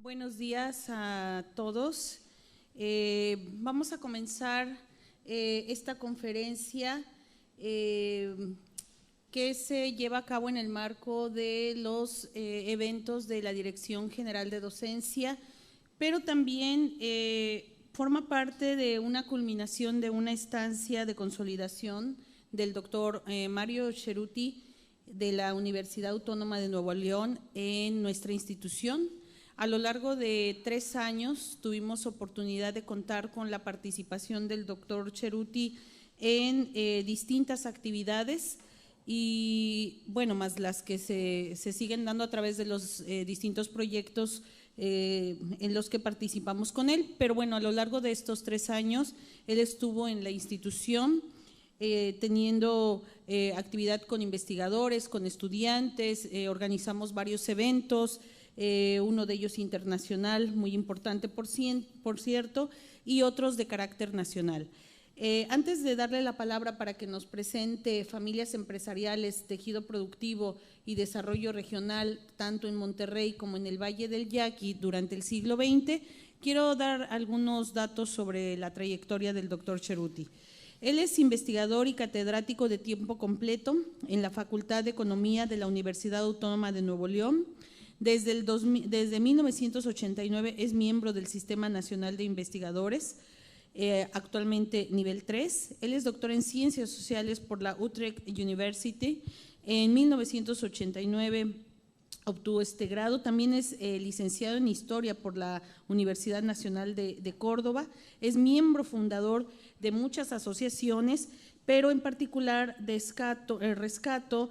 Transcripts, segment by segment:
Buenos días a todos. Vamos a comenzar esta conferencia que se lleva a cabo en el marco de los eventos de la Dirección General de Docencia, pero también forma parte de una culminación de una estancia de consolidación del doctor Mario Cerutti de la Universidad Autónoma de Nuevo León en nuestra institución. A lo largo de 3 años tuvimos oportunidad de contar con la participación del doctor Cerutti en distintas actividades y, bueno, más las que se siguen dando a través de los distintos proyectos en los que participamos con él. Pero bueno, a lo largo de estos 3 años, él estuvo en la institución teniendo actividad con investigadores, con estudiantes, organizamos varios eventos, uno de ellos internacional, muy importante por cierto, y otros de carácter nacional. Antes de darle la palabra para que nos presente familias empresariales, tejido productivo y desarrollo regional, tanto en Monterrey como en el Valle del Yaqui durante el siglo XX, quiero dar algunos datos sobre la trayectoria del doctor Cerutti. Él es investigador y catedrático de tiempo completo en la Facultad de Economía de la Universidad Autónoma de Nuevo León. Desde 1989 es miembro del Sistema Nacional de Investigadores, actualmente nivel 3. Él es doctor en Ciencias Sociales por la Utrecht University. En 1989 obtuvo este grado. También es licenciado en Historia por la Universidad Nacional de Córdoba. Es miembro fundador de muchas asociaciones, pero en particular rescato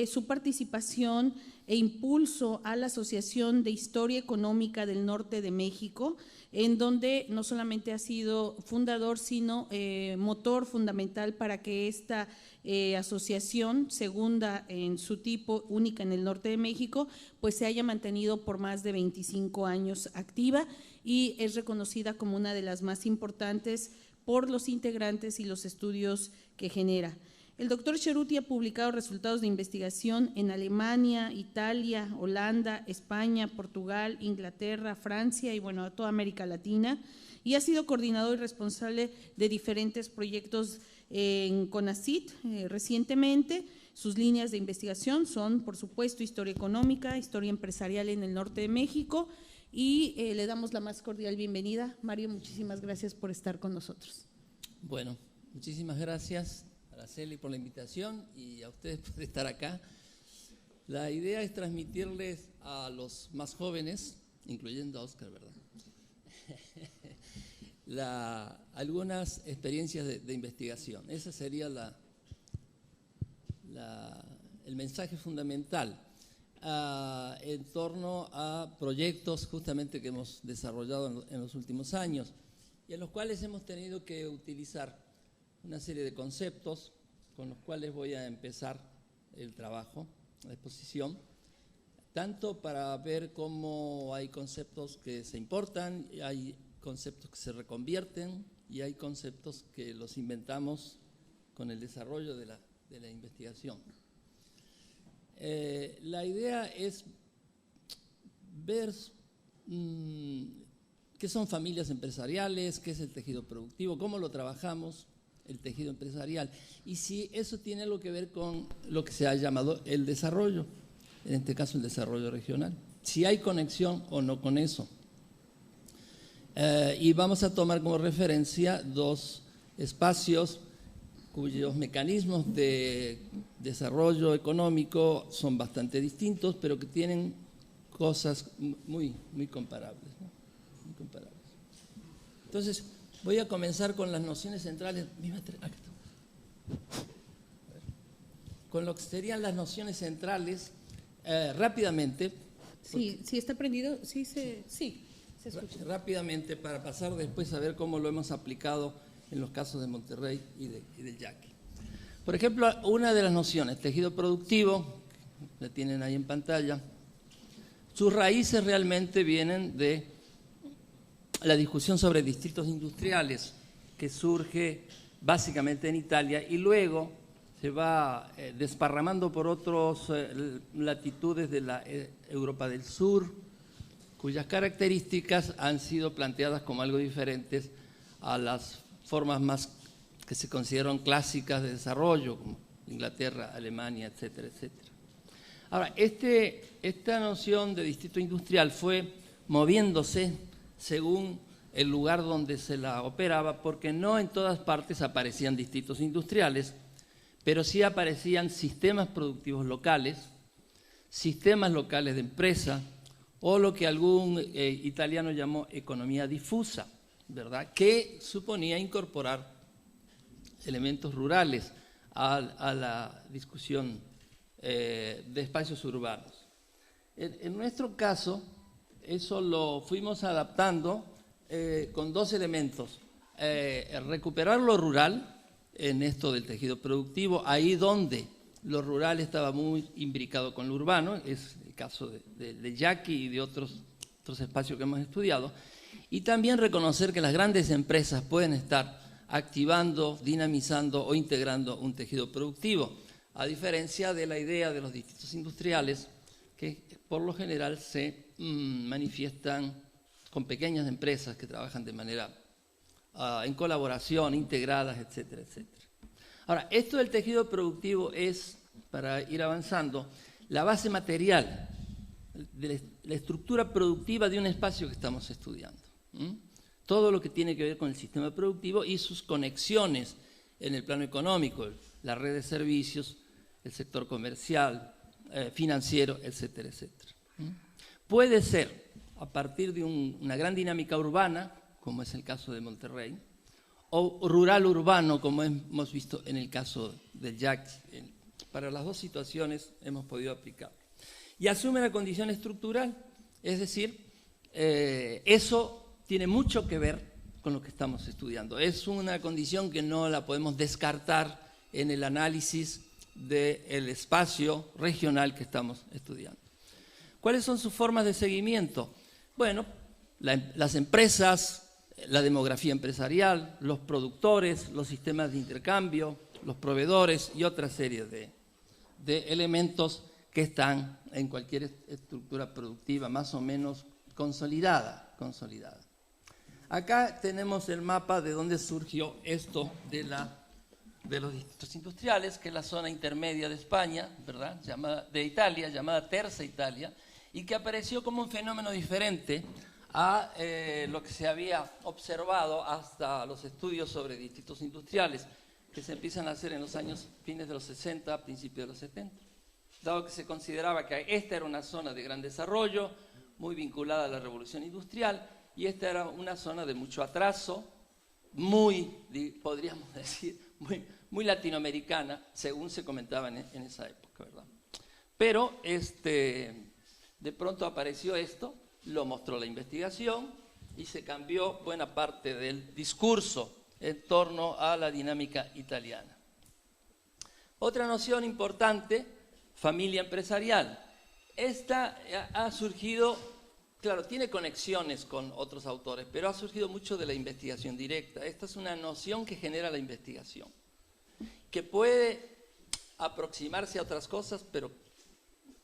su participación e impulso a la Asociación de Historia Económica del Norte de México, en donde no solamente ha sido fundador, sino motor fundamental para que esta asociación, segunda en su tipo, única en el norte de México, pues se haya mantenido por más de 25 años activa y es reconocida como una de las más importantes por los integrantes y los estudios que genera. El doctor Cerutti ha publicado resultados de investigación en Alemania, Italia, Holanda, España, Portugal, Inglaterra, Francia y, bueno, a toda América Latina, y ha sido coordinador y responsable de diferentes proyectos en CONACYT recientemente. Sus líneas de investigación son, por supuesto, historia económica, historia empresarial en el norte de México, y le damos la más cordial bienvenida. Mario, muchísimas gracias por estar con nosotros. Bueno, muchísimas gracias, Araceli, por la invitación y a ustedes por estar acá. La idea es transmitirles a los más jóvenes, incluyendo a Oscar, ¿verdad? Algunas experiencias de investigación. Ese sería el mensaje fundamental en torno a proyectos justamente que hemos desarrollado en los últimos años y en los cuales hemos tenido que utilizar una serie de conceptos con los cuales voy a empezar el trabajo, la exposición, tanto para ver cómo hay conceptos que se importan, hay conceptos que se reconvierten y hay conceptos que los inventamos con el desarrollo de la investigación. La idea es ver qué son familias empresariales, qué es el tejido productivo, cómo lo trabajamos, el tejido empresarial, y si eso tiene algo que ver con lo que se ha llamado el desarrollo, en este caso el desarrollo regional, si hay conexión o no con eso. Y vamos a tomar como referencia 2 espacios cuyos mecanismos de desarrollo económico son bastante distintos, pero que tienen cosas muy comparables, ¿no? Muy comparables. Entonces, voy a comenzar con las nociones centrales. Con lo que serían las nociones centrales, rápidamente. Sí, sí está prendido, sí se escucha. Rápidamente, para pasar después a ver cómo lo hemos aplicado en los casos de Monterrey y del Yaqui. Por ejemplo, una de las nociones, tejido productivo, la tienen ahí en pantalla, sus raíces realmente vienen de la discusión sobre distritos industriales que surge básicamente en Italia y luego se va desparramando por otras latitudes de la Europa del Sur, cuyas características han sido planteadas como algo diferentes a las formas más que se consideran clásicas de desarrollo, como Inglaterra, Alemania, etcétera, etcétera. Ahora, esta noción de distrito industrial fue moviéndose según el lugar donde se la operaba, porque no en todas partes aparecían distritos industriales, pero sí aparecían sistemas productivos locales, sistemas locales de empresa, o lo que algún italiano llamó economía difusa, ¿verdad?, que suponía incorporar elementos rurales a la discusión de espacios urbanos. En nuestro caso, eso lo fuimos adaptando con dos elementos. Recuperar lo rural en esto del tejido productivo, ahí donde lo rural estaba muy imbricado con lo urbano, es el caso de Yaqui y de otros espacios que hemos estudiado, y también reconocer que las grandes empresas pueden estar activando, dinamizando o integrando un tejido productivo, a diferencia de la idea de los distritos industriales, que por lo general se manifiestan con pequeñas empresas que trabajan de manera en colaboración, integradas, etcétera, etcétera. Ahora, esto del tejido productivo es, para ir avanzando, la base material de la estructura productiva de un espacio que estamos estudiando. Todo lo que tiene que ver con el sistema productivo y sus conexiones en el plano económico, la red de servicios, el sector comercial, financiero, etcétera, etcétera. Puede ser a partir de una gran dinámica urbana, como es el caso de Monterrey, o rural-urbano, como hemos visto en el caso del Yaqui. Para las dos situaciones hemos podido aplicar. Y asume la condición estructural, es decir, eso tiene mucho que ver con lo que estamos estudiando. Es una condición que no la podemos descartar en el análisis del espacio regional que estamos estudiando. ¿Cuáles son sus formas de seguimiento? Bueno, las empresas, la demografía empresarial, los productores, los sistemas de intercambio, los proveedores y otra serie de elementos que están en cualquier estructura productiva más o menos consolidada. Acá tenemos el mapa de dónde surgió esto de los distritos industriales, que es la zona intermedia de España, ¿verdad?, de Italia, llamada Terza Italia, y que apareció como un fenómeno diferente a lo que se había observado hasta los estudios sobre distritos industriales, que se empiezan a hacer en los años fines de los 60, principios de los 70, dado que se consideraba que esta era una zona de gran desarrollo, muy vinculada a la revolución industrial, y esta era una zona de mucho atraso, podríamos decir, muy latinoamericana, según se comentaba en esa época, ¿verdad? Pero de pronto apareció esto, lo mostró la investigación y se cambió buena parte del discurso en torno a la dinámica italiana. Otra noción importante, familia empresarial. Esta ha surgido, claro, tiene conexiones con otros autores, pero ha surgido mucho de la investigación directa. Esta es una noción que genera la investigación, que puede aproximarse a otras cosas, pero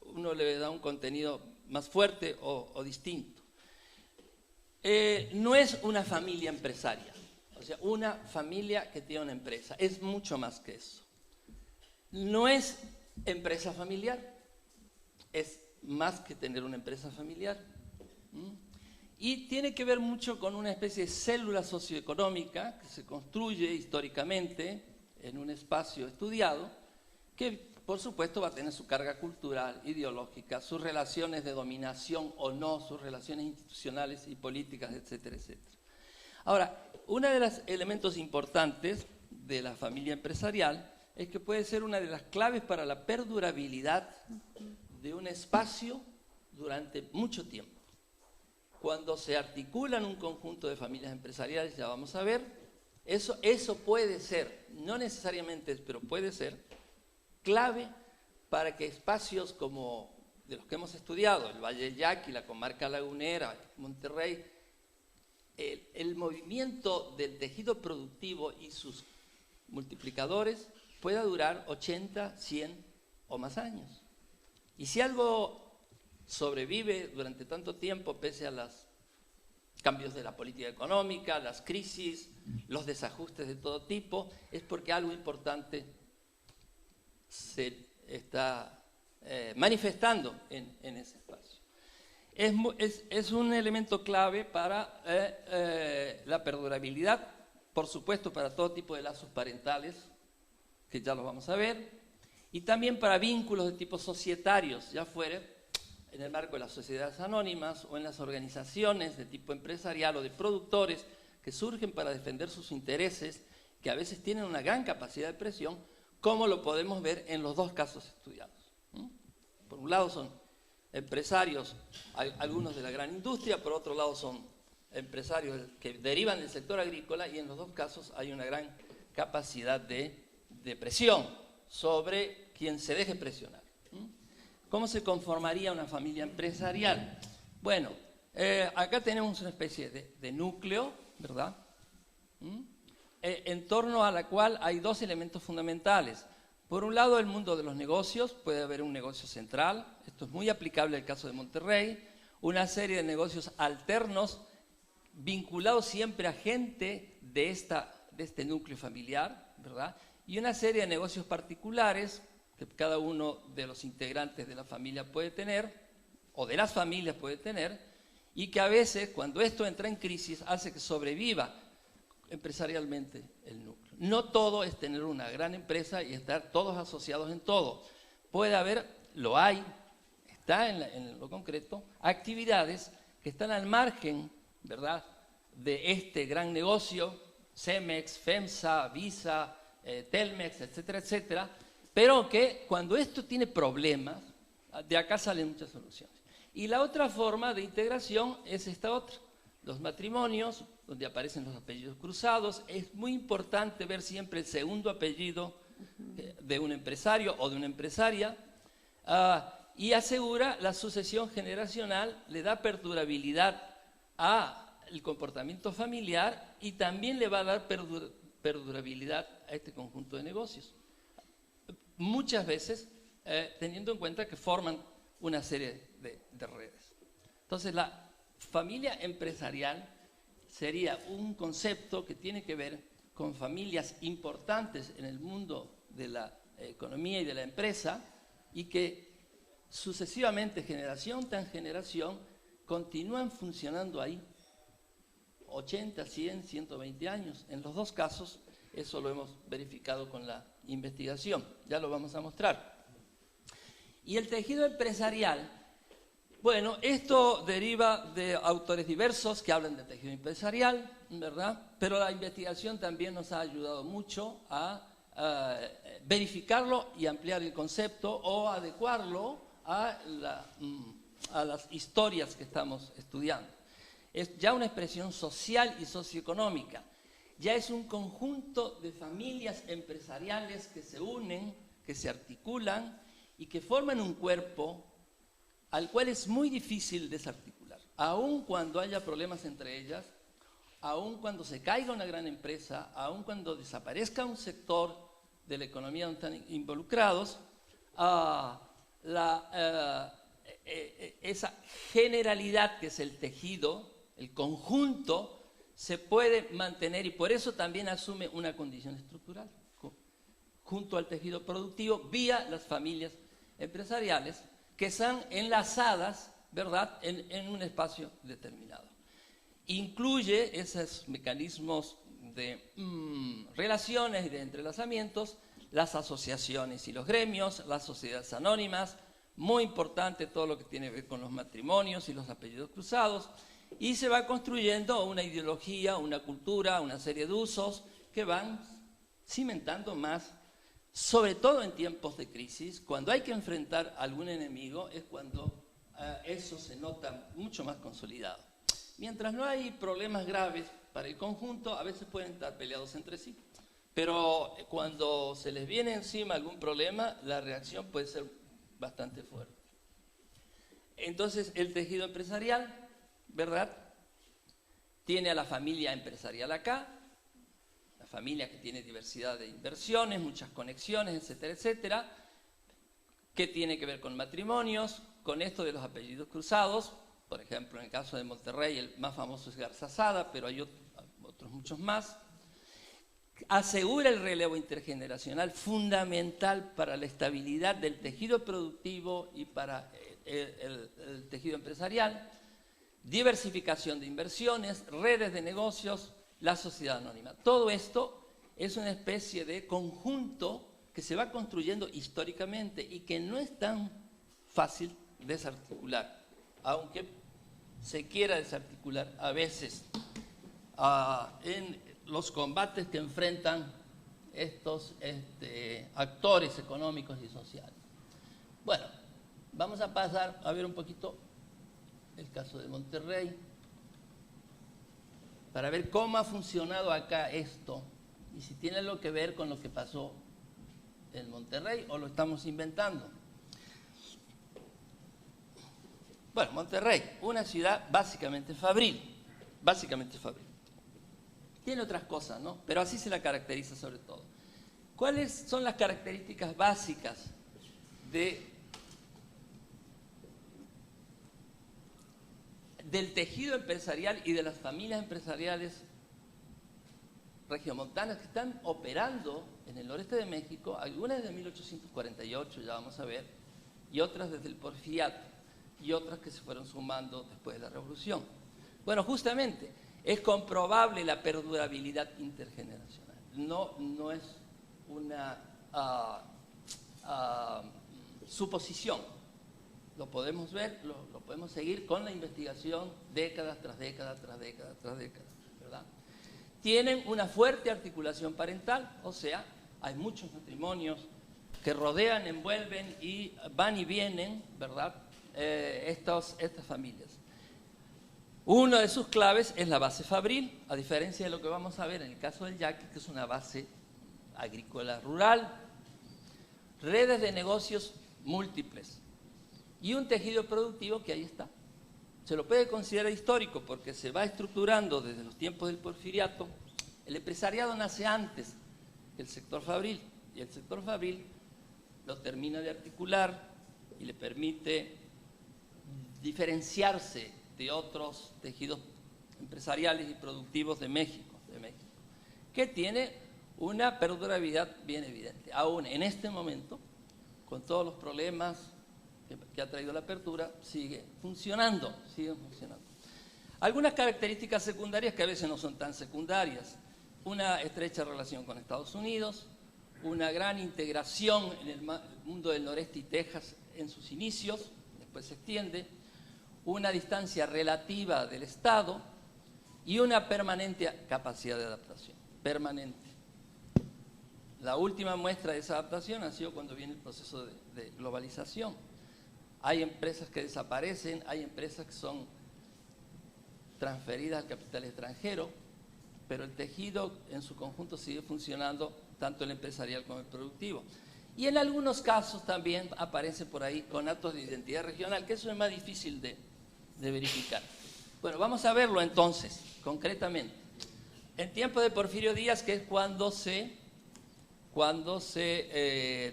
uno le da un contenido más fuerte o distinto. No es una familia empresaria, o sea, una familia que tiene una empresa, es mucho más que eso. No es empresa familiar, es más que tener una empresa familiar. Y tiene que ver mucho con una especie de célula socioeconómica que se construye históricamente en un espacio estudiado, que por supuesto va a tener su carga cultural, ideológica, sus relaciones de dominación o no, sus relaciones institucionales y políticas, etcétera, etcétera. Ahora, uno de los elementos importantes de la familia empresarial es que puede ser una de las claves para la perdurabilidad de un espacio durante mucho tiempo. Cuando se articulan un conjunto de familias empresariales, ya vamos a ver, eso puede ser, no necesariamente, pero puede ser clave para que espacios como de los que hemos estudiado, el Valle del Yaqui, la comarca lagunera, Monterrey, el movimiento del tejido productivo y sus multiplicadores pueda durar 80, 100 o más años. Y si algo sobrevive durante tanto tiempo pese a los cambios de la política económica, las crisis, los desajustes de todo tipo, es porque algo importante se está manifestando en ese espacio. Es un elemento clave para la perdurabilidad, por supuesto para todo tipo de lazos parentales, que ya lo vamos a ver, y también para vínculos de tipo societarios, ya fuera en el marco de las sociedades anónimas o en las organizaciones de tipo empresarial o de productores que surgen para defender sus intereses, que a veces tienen una gran capacidad de presión, como lo podemos ver en los dos casos estudiados. Por un lado son empresarios, algunos de la gran industria, por otro lado son empresarios que derivan del sector agrícola, y en los dos casos hay una gran capacidad de presión sobre quien se deje presionar. ¿Cómo se conformaría una familia empresarial? Bueno, acá tenemos una especie de núcleo, ¿verdad? En torno a la cual hay dos elementos fundamentales. Por un lado, el mundo de los negocios, puede haber un negocio central, esto es muy aplicable al caso de Monterrey, una serie de negocios alternos vinculados siempre a gente de este núcleo familiar, ¿verdad? Y una serie de negocios particulares que cada uno de los integrantes de la familia puede tener, o de las familias puede tener, y que a veces, cuando esto entra en crisis, hace que sobreviva empresarialmente el núcleo. No todo es tener una gran empresa y estar todos asociados en todo. Puede haber, lo hay, está en lo concreto, actividades que están al margen, ¿verdad?, de este gran negocio, Cemex, FEMSA, Visa, Telmex, etcétera, etcétera, pero que cuando esto tiene problemas, de acá salen muchas soluciones. Y la otra forma de integración es esta otra, los matrimonios, donde aparecen los apellidos cruzados. Es muy importante ver siempre el segundo apellido de un empresario o de una empresaria, y asegura la sucesión generacional, le da perdurabilidad al comportamiento familiar y también le va a dar perdurabilidad a este conjunto de negocios. Muchas veces teniendo en cuenta que forman una serie de redes. Entonces, la familia empresarial sería un concepto que tiene que ver con familias importantes en el mundo de la economía y de la empresa, y que sucesivamente, generación tras generación, continúan funcionando ahí 80, 100, 120 años. En los dos casos, eso lo hemos verificado con la investigación, ya lo vamos a mostrar. Y el tejido empresarial, bueno, esto deriva de autores diversos que hablan de tejido empresarial, ¿verdad? Pero la investigación también nos ha ayudado mucho a verificarlo y ampliar el concepto o adecuarlo a las historias que estamos estudiando. Es ya una expresión social y socioeconómica. Ya es un conjunto de familias empresariales que se unen, que se articulan y que forman un cuerpo al cual es muy difícil desarticular, aun cuando haya problemas entre ellas, aun cuando se caiga una gran empresa, aun cuando desaparezca un sector de la economía donde están involucrados, esa generalidad que es el tejido, el conjunto, se puede mantener, y por eso también asume una condición estructural junto al tejido productivo vía las familias empresariales que están enlazadas, ¿verdad?, en un espacio determinado. Incluye esos mecanismos de relaciones y de entrelazamientos, las asociaciones y los gremios, las sociedades anónimas, muy importante todo lo que tiene que ver con los matrimonios y los apellidos cruzados, y se va construyendo una ideología, una cultura, una serie de usos que van cimentando más, sobre todo en tiempos de crisis. Cuando hay que enfrentar a algún enemigo es cuando eso se nota mucho más consolidado. Mientras no hay problemas graves para el conjunto, a veces pueden estar peleados entre sí, pero cuando se les viene encima algún problema, la reacción puede ser bastante fuerte. Entonces, el tejido empresarial, ¿verdad?, tiene a la familia empresarial acá, la familia que tiene diversidad de inversiones, muchas conexiones, etcétera, etcétera, que tiene que ver con matrimonios, con esto de los apellidos cruzados. Por ejemplo, en el caso de Monterrey, el más famoso es Garzazada, pero hay otros muchos más. Asegura el relevo intergeneracional, fundamental para la estabilidad del tejido productivo y para el tejido empresarial. Diversificación de inversiones, redes de negocios, la sociedad anónima. Todo esto es una especie de conjunto que se va construyendo históricamente y que no es tan fácil desarticular, aunque se quiera desarticular a veces en los combates que enfrentan estos actores económicos y sociales. Bueno, vamos a pasar a ver un poquito el caso de Monterrey, para ver cómo ha funcionado acá esto y si tiene algo que ver con lo que pasó en Monterrey o lo estamos inventando. Bueno, Monterrey, una ciudad básicamente fabril, Tiene otras cosas, ¿no? Pero así se la caracteriza sobre todo. ¿Cuáles son las características básicas del tejido empresarial y de las familias empresariales regiomontanas que están operando en el noreste de México, algunas desde 1848, ya vamos a ver, y otras desde el Porfiriato, y otras que se fueron sumando después de la Revolución? Bueno, justamente, es comprobable la perdurabilidad intergeneracional. No es una suposición. Lo podemos ver, lo podemos seguir con la investigación décadas tras décadas, ¿verdad? Tienen una fuerte articulación parental, o sea, hay muchos matrimonios que rodean, envuelven y van y vienen, ¿verdad? Estas familias. Una de sus claves es la base fabril, a diferencia de lo que vamos a ver en el caso del yaqui, que es una base agrícola rural, redes de negocios múltiples y un tejido productivo que ahí está. Se lo puede considerar histórico porque se va estructurando desde los tiempos del Porfiriato. El empresariado nace antes que el sector fabril y el sector fabril lo termina de articular y le permite diferenciarse de otros tejidos empresariales y productivos de México, que tiene una perdurabilidad bien evidente. Aún en este momento, con todos los problemas que ha traído la apertura, siguen funcionando. Algunas características secundarias que a veces no son tan secundarias: una estrecha relación con Estados Unidos, una gran integración en el mundo del noreste y Texas en sus inicios, después se extiende, una distancia relativa del Estado y una permanente capacidad de adaptación, permanente. La última muestra de esa adaptación ha sido cuando viene el proceso de globalización. Hay empresas que desaparecen, hay empresas que son transferidas al capital extranjero, pero el tejido en su conjunto sigue funcionando, tanto el empresarial como el productivo. Y en algunos casos también aparece por ahí con actos de identidad regional, que eso es más difícil de verificar. Bueno, vamos a verlo entonces, concretamente. En tiempo de Porfirio Díaz, que es cuando se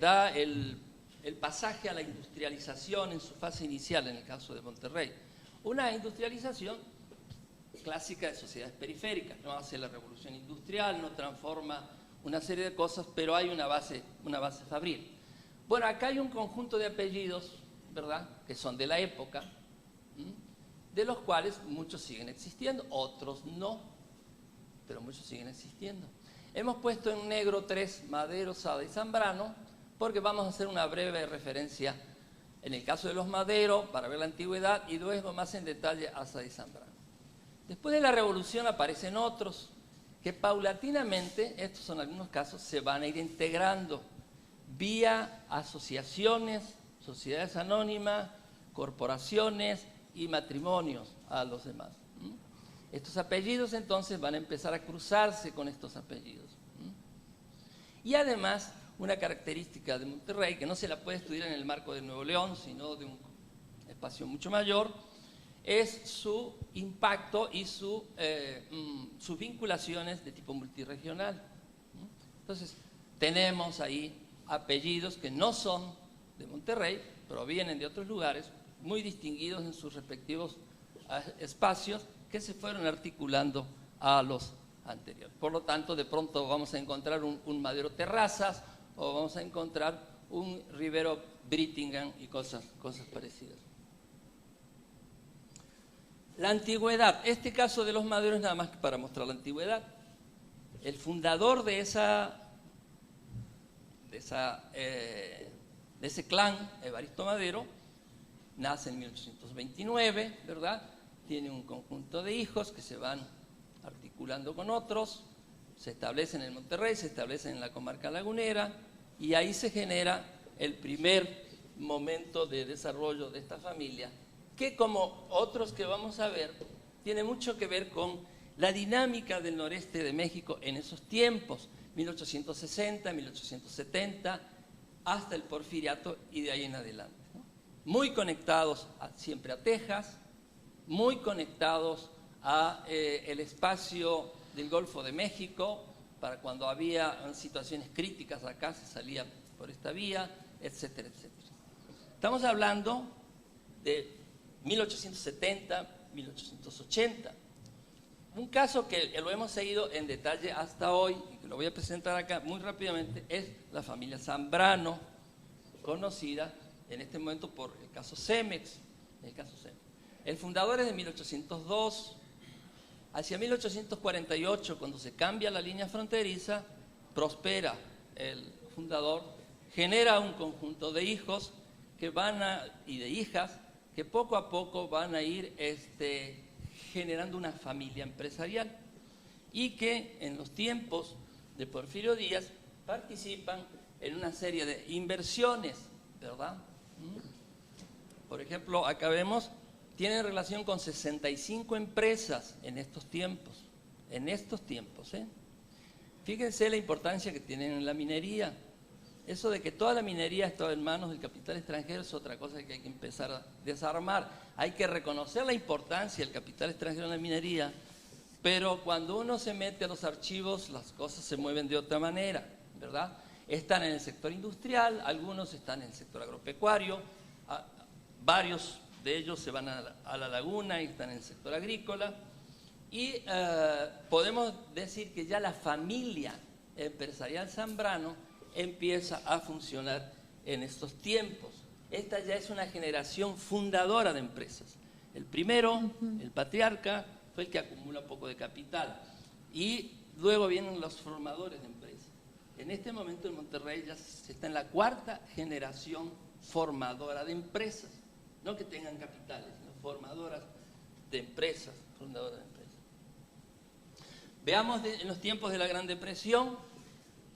da el pasaje a la industrialización en su fase inicial, en el caso de Monterrey. Una industrialización clásica de sociedades periféricas, no hace la revolución industrial, no transforma una serie de cosas, pero hay una base fabril. Bueno, acá hay un conjunto de apellidos, ¿verdad?, que son de la época, de los cuales muchos siguen existiendo, otros no, pero muchos siguen existiendo. Hemos puesto en negro 3, Madero, Sada y Zambrano, porque vamos a hacer una breve referencia en el caso de los Madero, para ver la antigüedad, y luego más en detalle a Sada y Zambrano. Después de la Revolución aparecen otros que paulatinamente, estos son algunos casos, se van a ir integrando vía asociaciones, sociedades anónimas, corporaciones y matrimonios a los demás. Estos apellidos entonces van a empezar a cruzarse con estos apellidos. Y además, una característica de Monterrey, que no se la puede estudiar en el marco de Nuevo León, sino de un espacio mucho mayor, es su impacto y sus vinculaciones de tipo multirregional. Entonces, tenemos ahí apellidos que no son de Monterrey, provienen de otros lugares, muy distinguidos en sus respectivos espacios, que se fueron articulando a los anteriores. Por lo tanto, de pronto vamos a encontrar un Madero Terrazas, o vamos a encontrar un Rivero Brittingham y cosas parecidas. La antigüedad. Este caso de los Maderos es nada más que para mostrar la antigüedad. El fundador de ese clan, Evaristo Madero, nace en 1829, ¿verdad? Tiene un conjunto de hijos que se van articulando con otros, se establecen en Monterrey, se establecen en la comarca lagunera, y ahí se genera el primer momento de desarrollo de esta familia, que, como otros que vamos a ver, tiene mucho que ver con la dinámica del noreste de México en esos tiempos, 1860, 1870, hasta el Porfiriato y de ahí en adelante, ¿no? Muy conectados siempre a Texas, muy conectados a el espacio del Golfo de México, para cuando había situaciones críticas acá se salía por esta vía, etcétera, etcétera. Estamos hablando de 1870, 1880. Un caso que lo hemos seguido en detalle hasta hoy, y que lo voy a presentar acá muy rápidamente, es la familia Zambrano, conocida en este momento por el caso Cemex. El fundador es de 1802. Hacia 1848, cuando se cambia la línea fronteriza, prospera el fundador, genera un conjunto de hijos y de hijas que poco a poco van a ir generando una familia empresarial, y que en los tiempos de Porfirio Díaz participan en una serie de inversiones, ¿verdad? Por ejemplo, acá vemos, tienen relación con 65 empresas en estos tiempos, ¿eh? Fíjense la importancia que tienen en la minería. Eso de que toda la minería está en manos del capital extranjero es otra cosa que hay que empezar a desarmar. Hay que reconocer la importancia del capital extranjero en la minería, pero cuando uno se mete a los archivos, las cosas se mueven de otra manera, ¿verdad? Están en el sector industrial, algunos están en el sector agropecuario, varios de ellos se van a la laguna y están en el sector agrícola, y podemos decir que ya la familia empresarial Zambrano empieza a funcionar en estos tiempos. Esta ya es una generación fundadora de empresas. El primero, el patriarca, fue el que acumula un poco de capital, y luego vienen los formadores de empresas. En este momento en Monterrey ya se está en la cuarta generación formadora de empresas, no que tengan capitales, sino formadoras de empresas, fundadoras de empresas. Veamos en los tiempos de la Gran Depresión,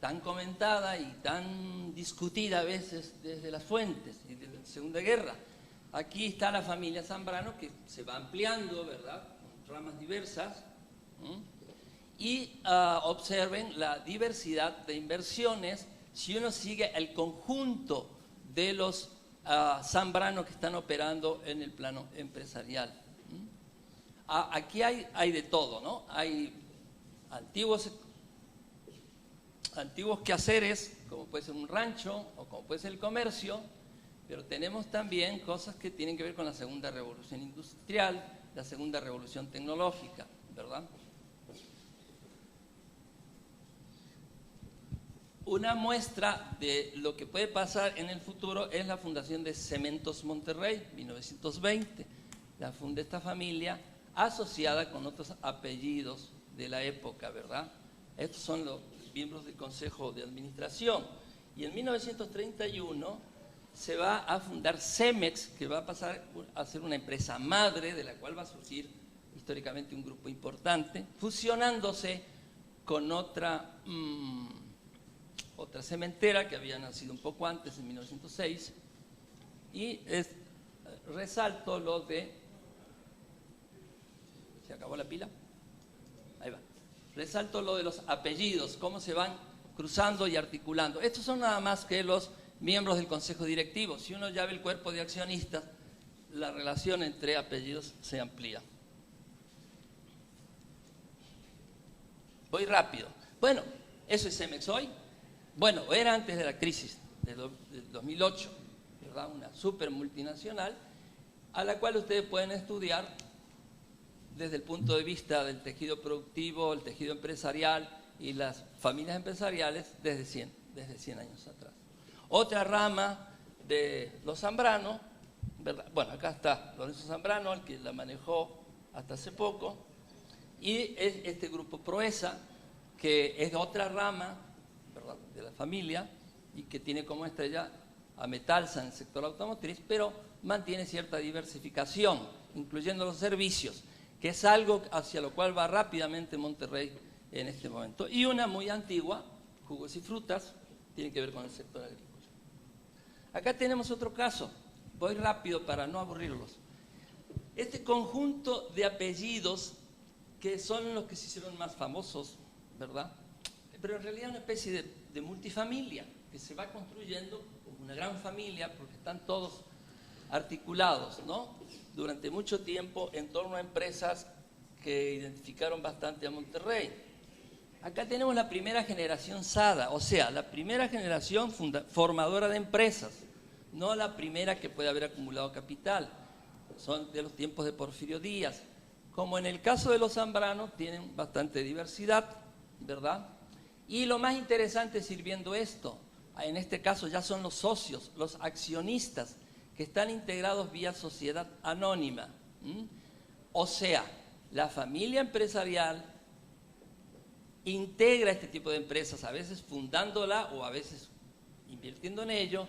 tan comentada y tan discutida a veces desde las fuentes y de la Segunda Guerra. Aquí está la familia Zambrano, que se va ampliando, ¿verdad?, con ramas diversas. Y observen la diversidad de inversiones si uno sigue el conjunto de los Zambrano que están operando en el plano empresarial. Aquí hay de todo, ¿no? Hay antiguos quehaceres, como puede ser un rancho o como puede ser el comercio, pero tenemos también cosas que tienen que ver con la segunda revolución industrial, la segunda revolución tecnológica, ¿verdad? Una muestra de lo que puede pasar en el futuro es la fundación de Cementos Monterrey, 1920. La funda esta familia asociada con otros apellidos de la época, ¿verdad? Estos son los miembros del Consejo de Administración. Y en 1931 se va a fundar Cemex, que va a pasar a ser una empresa madre, de la cual va a surgir históricamente un grupo importante, fusionándose con otra cementera que había nacido un poco antes, en 1906, y resalto lo de... ¿Se acabó la pila? Ahí va. Resalto lo de los apellidos, cómo se van cruzando y articulando. Estos son nada más que los miembros del Consejo Directivo. Si uno ya ve el cuerpo de accionistas, la relación entre apellidos se amplía. Voy rápido. Bueno, eso es Cemex hoy. Bueno, era antes de la crisis del 2008. ¿verdad? Una super multinacional, a la cual ustedes pueden estudiar desde el punto de vista del tejido productivo, el tejido empresarial y las familias empresariales desde 100 años atrás. Otra rama de los Zambrano, ¿verdad? Bueno, acá está Lorenzo Zambrano, el que la manejó hasta hace poco, y es este grupo Proesa, que es otra rama, ¿verdad?, de la familia y que tiene como estrella a Metalsa en el sector automotriz, pero mantiene cierta diversificación, incluyendo los servicios, que es algo hacia lo cual va rápidamente Monterrey en este momento. Y una muy antigua, Jugos y Frutas, tiene que ver con el sector agrícola. Acá tenemos otro caso, voy rápido para no aburrirlos. Este conjunto de apellidos que son los que se hicieron más famosos, ¿verdad? Pero en realidad es una especie de multifamilia que se va construyendo como una gran familia porque están todos articulados, ¿no?, durante mucho tiempo en torno a empresas que identificaron bastante a Monterrey. Acá tenemos la primera generación SADA, o sea, la primera generación formadora de empresas, no la primera que puede haber acumulado capital. Son de los tiempos de Porfirio Díaz. Como en el caso de los Zambrano, tienen bastante diversidad, ¿verdad? Y lo más interesante es ir viendo esto. En este caso ya son los socios, los accionistas, que están integrados vía sociedad anónima. O sea, la familia empresarial integra este tipo de empresas, a veces fundándola o a veces invirtiendo en ello,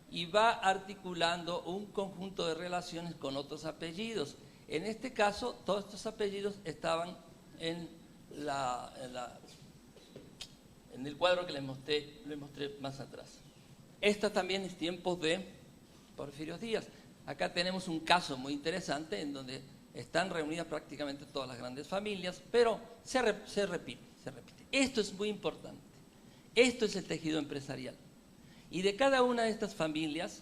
y va articulando un conjunto de relaciones con otros apellidos. En este caso, todos estos apellidos estaban en el cuadro que les mostré más atrás. Esta también es tiempos de Porfirio Díaz. Acá tenemos un caso muy interesante en donde están reunidas prácticamente todas las grandes familias, pero se repite. Esto es muy importante. Esto es el tejido empresarial. Y de cada una de estas familias,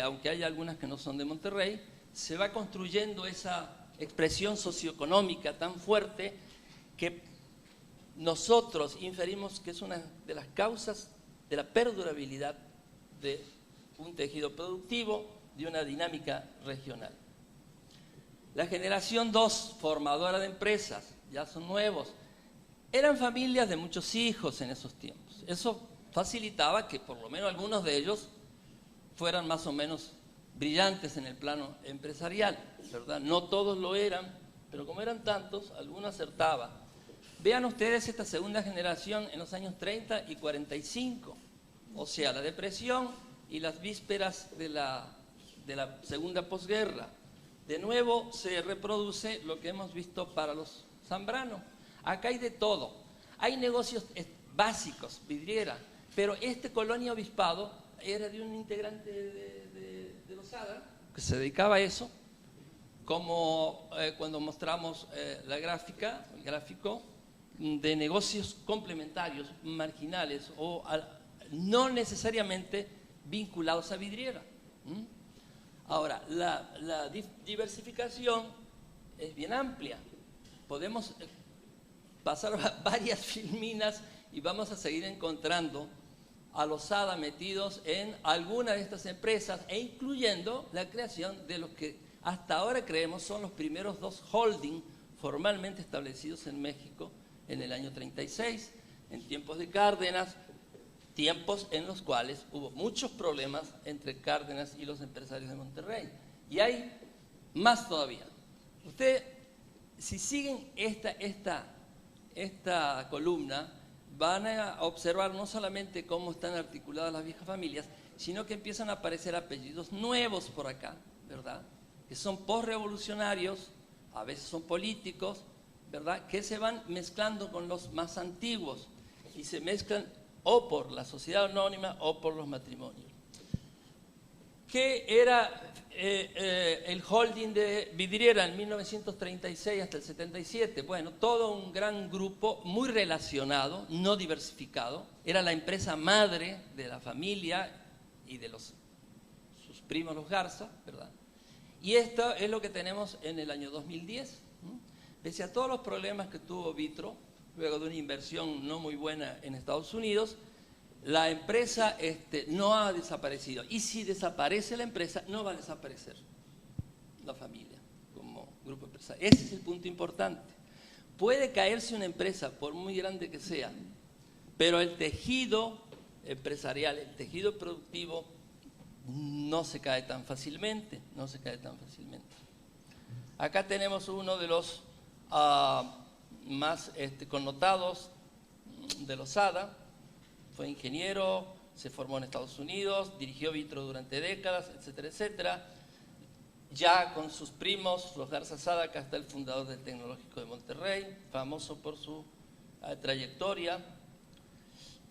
aunque hay algunas que no son de Monterrey, se va construyendo esa expresión socioeconómica tan fuerte que nosotros inferimos que es una de las causas de la perdurabilidad de un tejido productivo, de una dinámica regional. La generación 2, formadora de empresas, ya son nuevos. Eran familias de muchos hijos en esos tiempos. Eso facilitaba que por lo menos algunos de ellos fueran más o menos brillantes en el plano empresarial, ¿verdad? No todos lo eran, pero como eran tantos, algunos acertaban. Vean ustedes esta segunda generación en los años 30 y 45, o sea, la depresión y las vísperas de la segunda posguerra. De nuevo se reproduce lo que hemos visto para los Zambrano. Acá hay de todo. Hay negocios básicos, vidriera, pero Colonia Obispado era de un integrante de los SADA que se dedicaba a eso, como cuando mostramos el gráfico de negocios complementarios, marginales o no necesariamente vinculados a vidriera. Ahora, la diversificación es bien amplia. Podemos pasar varias filminas y vamos a seguir encontrando a los SADA metidos en alguna de estas empresas e incluyendo la creación de los que hasta ahora creemos son los primeros 2 holding formalmente establecidos en México en el año 36, en tiempos de Cárdenas, tiempos en los cuales hubo muchos problemas entre Cárdenas y los empresarios de Monterrey. Y hay más todavía. Ustedes, si siguen esta columna, van a observar no solamente cómo están articuladas las viejas familias, sino que empiezan a aparecer apellidos nuevos por acá, ¿verdad? Que son posrevolucionarios, a veces son políticos, ¿verdad? Que se van mezclando con los más antiguos y se mezclan o por la sociedad anónima o por los matrimonios. ¿Qué era el holding de vidriera en 1936 hasta el 77? Bueno, todo un gran grupo muy relacionado, no diversificado. Era la empresa madre de la familia y de sus primos los Garza, ¿verdad? Y esto es lo que tenemos en el año 2010. Pese a todos los problemas que tuvo Vitro, luego de una inversión no muy buena en Estados Unidos, la empresa no ha desaparecido. Y si desaparece la empresa, no va a desaparecer la familia como grupo empresarial. Ese es el punto importante. Puede caerse una empresa, por muy grande que sea, pero el tejido empresarial, el tejido productivo, no se cae tan fácilmente, no se cae tan fácilmente. Acá tenemos uno de los más connotados de Losada. Fue ingeniero, se formó en Estados Unidos, dirigió Vitro durante décadas, etcétera, etcétera. Ya con sus primos, los Garza Sada, acá está el fundador del Tecnológico de Monterrey, famoso por su trayectoria.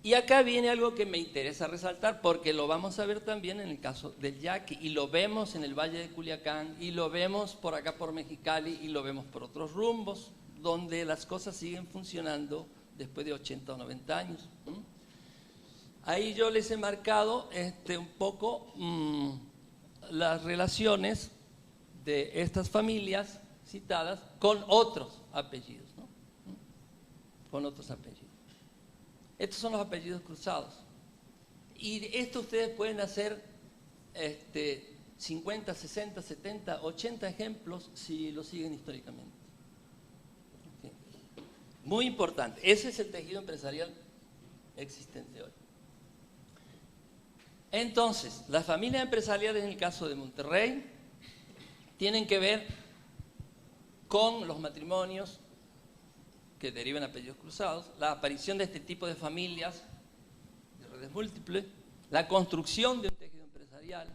Y acá viene algo que me interesa resaltar, porque lo vamos a ver también en el caso del yaqui, y lo vemos en el Valle de Culiacán, y lo vemos por acá por Mexicali, y lo vemos por otros rumbos, donde las cosas siguen funcionando después de 80 o 90 años. Ahí yo les he marcado un poco las relaciones de estas familias citadas con otros apellidos, ¿no? Con otros apellidos. Estos son los apellidos cruzados. Y esto ustedes pueden hacer 50, 60, 70, 80 ejemplos si lo siguen históricamente. ¿Okay? Muy importante. Ese es el tejido empresarial existente hoy. Entonces, las familias empresariales en el caso de Monterrey tienen que ver con los matrimonios que derivan apellidos cruzados, la aparición de este tipo de familias, de redes múltiples, la construcción de un tejido empresarial.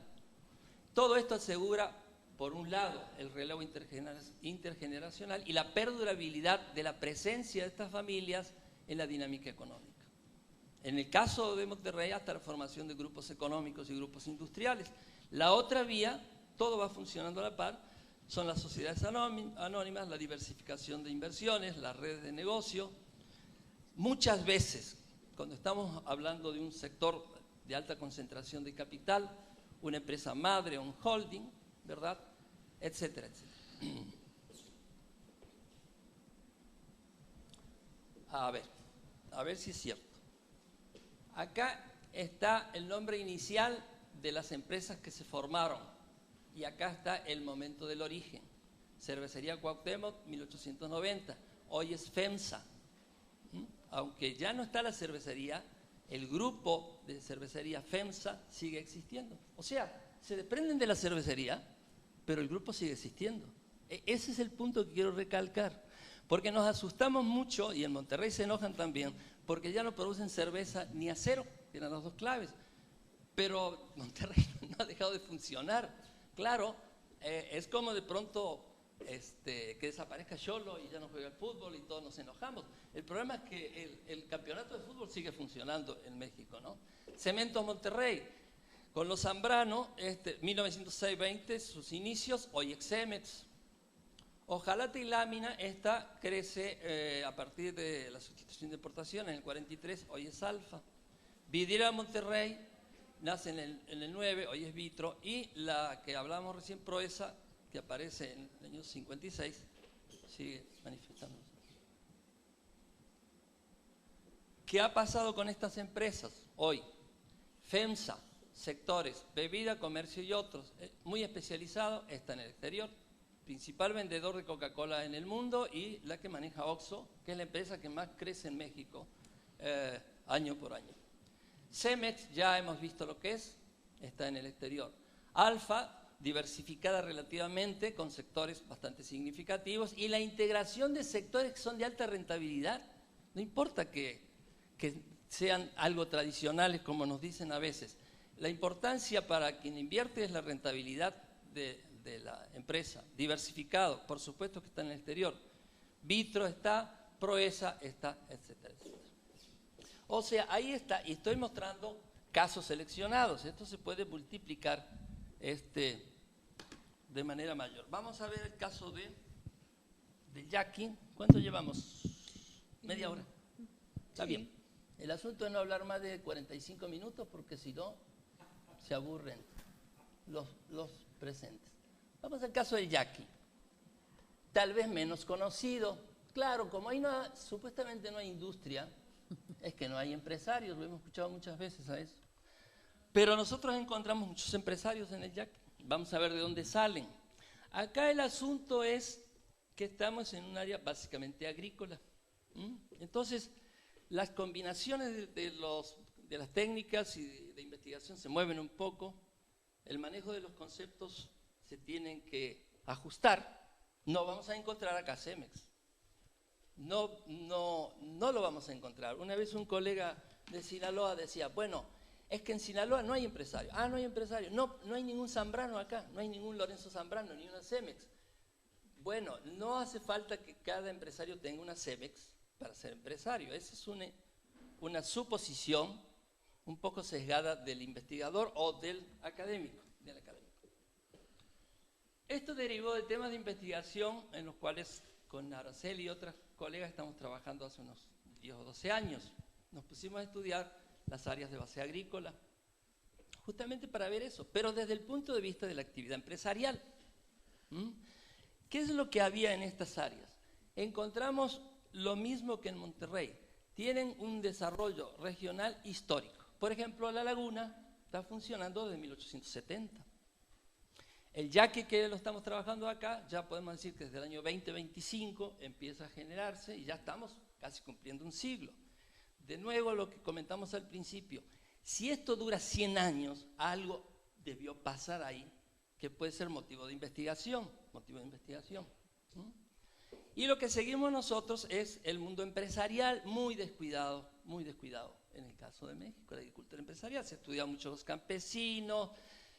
Todo esto asegura, por un lado, el relevo intergeneracional y la perdurabilidad de la presencia de estas familias en la dinámica económica. En el caso de Monterrey, hasta la formación de grupos económicos y grupos industriales. La otra vía, todo va funcionando a la par, son las sociedades anónimas, la diversificación de inversiones, las redes de negocio. Muchas veces, cuando estamos hablando de un sector de alta concentración de capital, una empresa madre, un holding, ¿verdad?, etcétera, etcétera. A ver si es cierto. Acá está el nombre inicial de las empresas que se formaron y acá está el momento del origen. Cervecería Cuauhtémoc, 1890, hoy es FEMSA. Aunque ya no está la cervecería, el grupo de cervecería FEMSA sigue existiendo. O sea, se desprenden de la cervecería, pero el grupo sigue existiendo. Ese es el punto que quiero recalcar, porque nos asustamos mucho, y en Monterrey se enojan también, porque ya no producen cerveza ni acero, que eran las dos claves. Pero Monterrey no ha dejado de funcionar. Claro, es como de pronto que desaparezca Xolo y ya no juega el fútbol y todos nos enojamos. El problema es que el campeonato de fútbol sigue funcionando en México, ¿no? Cementos Monterrey, con los Zambrano, 1906-20, sus inicios, hoy Excemex. Hojalata y Lámina, esta crece a partir de la sustitución de importación en el 43, hoy es Alfa. Vidriera Monterrey nace en el 9, hoy es Vitro, y la que hablábamos recién, Proesa, que aparece en el año 56, sigue manifestándose. ¿Qué ha pasado con estas empresas hoy? FEMSA, sectores, bebida, comercio y otros, muy especializado, está en el exterior. Principal vendedor de Coca-Cola en el mundo y la que maneja Oxxo, que es la empresa que más crece en México año por año. Cemex, ya hemos visto lo que es, está en el exterior. Alfa, diversificada relativamente, con sectores bastante significativos, y la integración de sectores que son de alta rentabilidad. No importa que sean algo tradicionales, como nos dicen a veces. La importancia para quien invierte es la rentabilidad de la empresa. Diversificado, por supuesto que está en el exterior. Vitro está, Proesa está, etcétera, etcétera. O sea, ahí está, y estoy mostrando casos seleccionados. Esto se puede multiplicar de manera mayor. Vamos a ver el caso de yaqui. ¿Cuánto llevamos? ¿Media hora? Está bien. El asunto es no hablar más de 45 minutos porque si no, se aburren los presentes. Vamos al caso del yaqui. Tal vez menos conocido. Claro, como ahí supuestamente no hay industria, es que no hay empresarios, lo hemos escuchado muchas veces a eso. Pero nosotros encontramos muchos empresarios en el yaqui. Vamos a ver de dónde salen. Acá el asunto es que estamos en un área básicamente agrícola. Entonces, las combinaciones de las técnicas y de investigación se mueven un poco. El manejo de los conceptos se tienen que ajustar. No vamos a encontrar acá Cemex. No lo vamos a encontrar. Una vez un colega de Sinaloa decía, bueno, es que en Sinaloa no hay empresario. Ah, no hay empresario. No hay ningún Zambrano acá, no hay ningún Lorenzo Zambrano, ni una Cemex. Bueno, no hace falta que cada empresario tenga una Cemex para ser empresario. Esa es una suposición un poco sesgada del investigador o del académico. Esto derivó de temas de investigación en los cuales con Araceli y otras colegas estamos trabajando hace unos 10 o 12 años. Nos pusimos a estudiar las áreas de base agrícola, justamente para ver eso, pero desde el punto de vista de la actividad empresarial. ¿Qué es lo que había en estas áreas? Encontramos lo mismo que en Monterrey. Tienen un desarrollo regional histórico. Por ejemplo, La Laguna está funcionando desde 1870. El yaqui que lo estamos trabajando acá, ya podemos decir que desde el año 2025 empieza a generarse y ya estamos casi cumpliendo un siglo. De nuevo, lo que comentamos al principio, si esto dura 100 años, algo debió pasar ahí que puede ser motivo de investigación. Y lo que seguimos nosotros es el mundo empresarial muy descuidado en el caso de México, la agricultura empresarial. Se ha estudiado mucho los campesinos,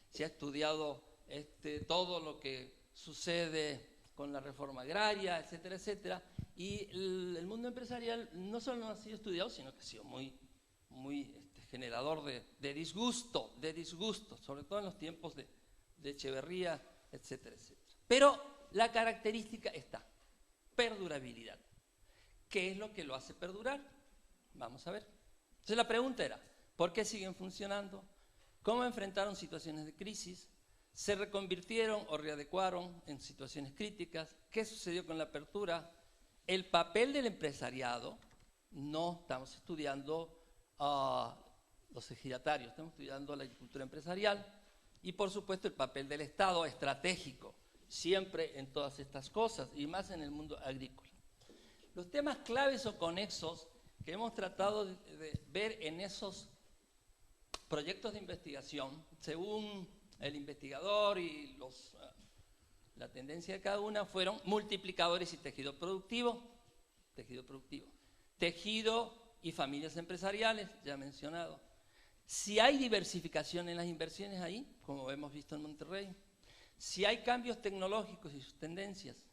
se ha estudiado todo lo que sucede con la reforma agraria, etcétera, etcétera. Y el mundo empresarial no solo no ha sido estudiado, sino que ha sido muy generador de disgusto, sobre todo en los tiempos de Echeverría, etcétera, etcétera. Pero la característica está, perdurabilidad. ¿Qué es lo que lo hace perdurar? Vamos a ver. Entonces la pregunta era, ¿por qué siguen funcionando? ¿Cómo enfrentaron situaciones de crisis? ¿Se reconvirtieron o readecuaron en situaciones críticas? ¿Qué sucedió con la apertura? El papel del empresariado, no estamos estudiando los ejidatarios, estamos estudiando la agricultura empresarial y por supuesto el papel del Estado estratégico, siempre en todas estas cosas y más en el mundo agrícola. Los temas claves o conexos que hemos tratado de ver en esos proyectos de investigación, según el investigador y la tendencia de cada una, fueron multiplicadores y tejido productivo, tejido y familias empresariales, ya mencionado. Si hay diversificación en las inversiones ahí, como hemos visto en Monterrey, si hay cambios tecnológicos y sus tendencias,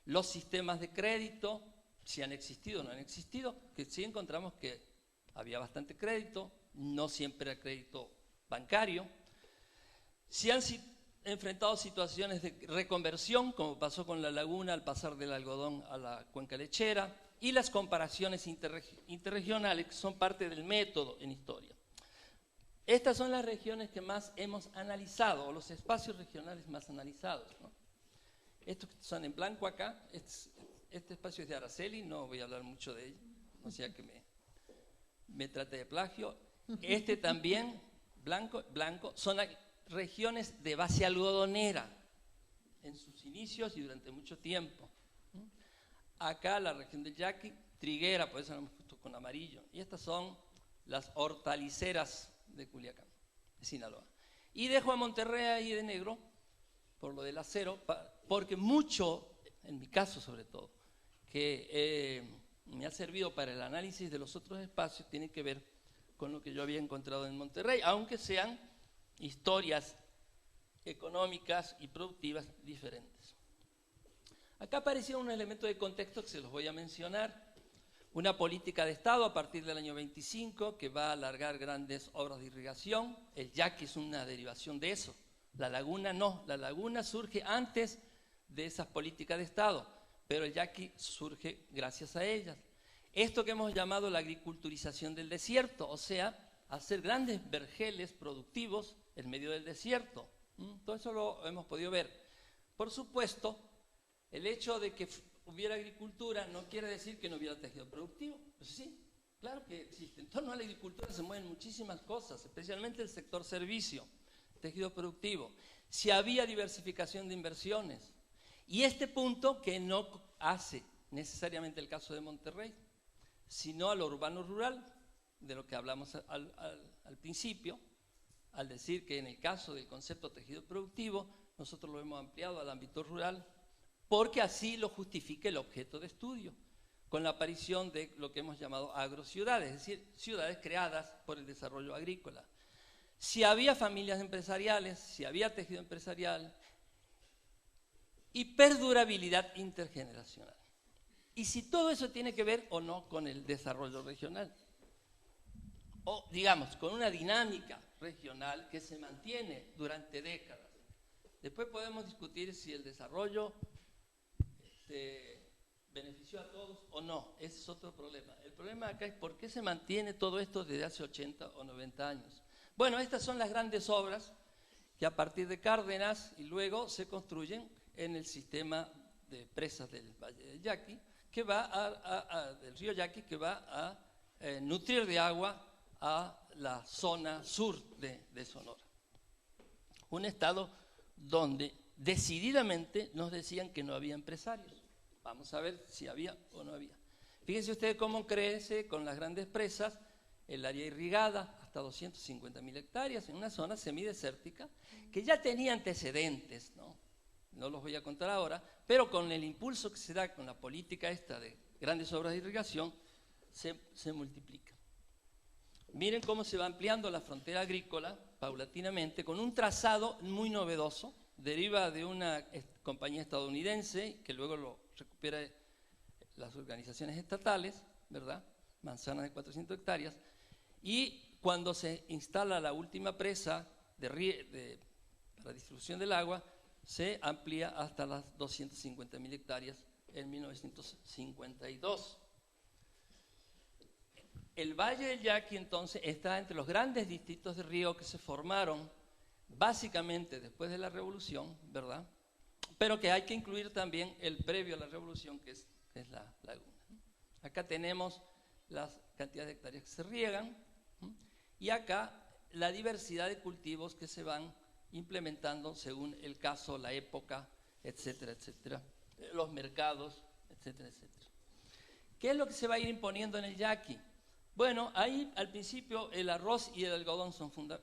los sistemas de crédito, si han existido o no han existido, que sí encontramos que había bastante crédito, no siempre era crédito bancario. Si han enfrentado situaciones de reconversión, como pasó con La Laguna al pasar del algodón a la cuenca lechera, y las comparaciones interregionales, que son parte del método en historia. Estas son las regiones que más hemos analizado, o los espacios regionales más analizados, ¿no? Estos que son en blanco acá, este espacio es de Araceli, no voy a hablar mucho de ella, no sea que me trate de plagio. Este también, blanco, son regiones de base algodonera en sus inicios y durante mucho tiempo. Acá la región del yaqui, triguera, por eso lo hemos puesto con amarillo. Y estas son las hortaliceras de Culiacán, de Sinaloa. Y dejo a Monterrey ahí de negro, por lo del acero, porque mucho, en mi caso sobre todo, que me ha servido para el análisis de los otros espacios, tiene que ver con lo que yo había encontrado en Monterrey, aunque sean historias económicas y productivas diferentes. Acá apareció un elemento de contexto que se los voy a mencionar. Una política de Estado a partir del año 25 que va a alargar grandes obras de irrigación. El yaqui es una derivación de eso. La Laguna no. La Laguna surge antes de esas políticas de Estado, pero el yaqui surge gracias a ellas. Esto que hemos llamado la agriculturización del desierto, o sea, hacer grandes vergeles productivos en medio del desierto. Todo eso lo hemos podido ver. Por supuesto, el hecho de que hubiera agricultura no quiere decir que no hubiera tejido productivo. Pues sí, claro que existe. En torno a la agricultura se mueven muchísimas cosas, especialmente el sector servicio, tejido productivo. Si había diversificación de inversiones. Y este punto que no hace necesariamente el caso de Monterrey, sino a lo urbano-rural, de lo que hablamos al principio, al decir que en el caso del concepto tejido productivo, nosotros lo hemos ampliado al ámbito rural, porque así lo justifica el objeto de estudio, con la aparición de lo que hemos llamado agrociudades, es decir, ciudades creadas por el desarrollo agrícola. Si había familias empresariales, si había tejido empresarial y perdurabilidad intergeneracional. Y si todo eso tiene que ver o no con el desarrollo regional, o digamos, con una dinámica regional que se mantiene durante décadas. Después podemos discutir si el desarrollo benefició a todos o no, ese es otro problema. El problema acá es por qué se mantiene todo esto desde hace 80 o 90 años. Bueno, estas son las grandes obras que a partir de Cárdenas y luego se construyen en el sistema de presas del Valle del Yaqui, que va del río Yaqui, que va a nutrir de agua a la zona sur de Sonora. Un estado donde decididamente nos decían que no había empresarios. Vamos a ver si había o no había. Fíjense ustedes cómo crece con las grandes presas el área irrigada, hasta 250.000 hectáreas, en una zona semidesértica, que ya tenía antecedentes, no los voy a contar ahora, pero con el impulso que se da con la política esta de grandes obras de irrigación, se multiplica. Miren cómo se va ampliando la frontera agrícola paulatinamente, con un trazado muy novedoso, deriva de una compañía estadounidense, que luego lo recupera las organizaciones estatales, ¿verdad? Manzanas de 400 hectáreas, y cuando se instala la última presa para distribución del agua, se amplía hasta las 250.000 hectáreas en 1952. El Valle del Yaqui, entonces, está entre los grandes distritos de riego que se formaron básicamente después de la Revolución, ¿verdad? Pero que hay que incluir también el previo a la Revolución, que es la laguna. Acá tenemos las cantidades de hectáreas que se riegan, y acá la diversidad de cultivos que se van implementando según el caso, la época, etcétera, etcétera, los mercados, etcétera, etcétera. ¿Qué es lo que se va a ir imponiendo en el Yaqui? Bueno, ahí al principio el arroz y el algodón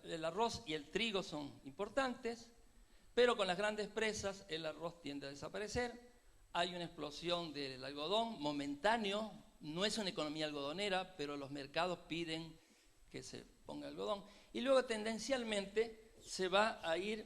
el arroz y el trigo son importantes, pero con las grandes presas el arroz tiende a desaparecer. Hay una explosión del algodón momentáneo, no es una economía algodonera, pero los mercados piden que se ponga algodón. Y luego tendencialmente se va a ir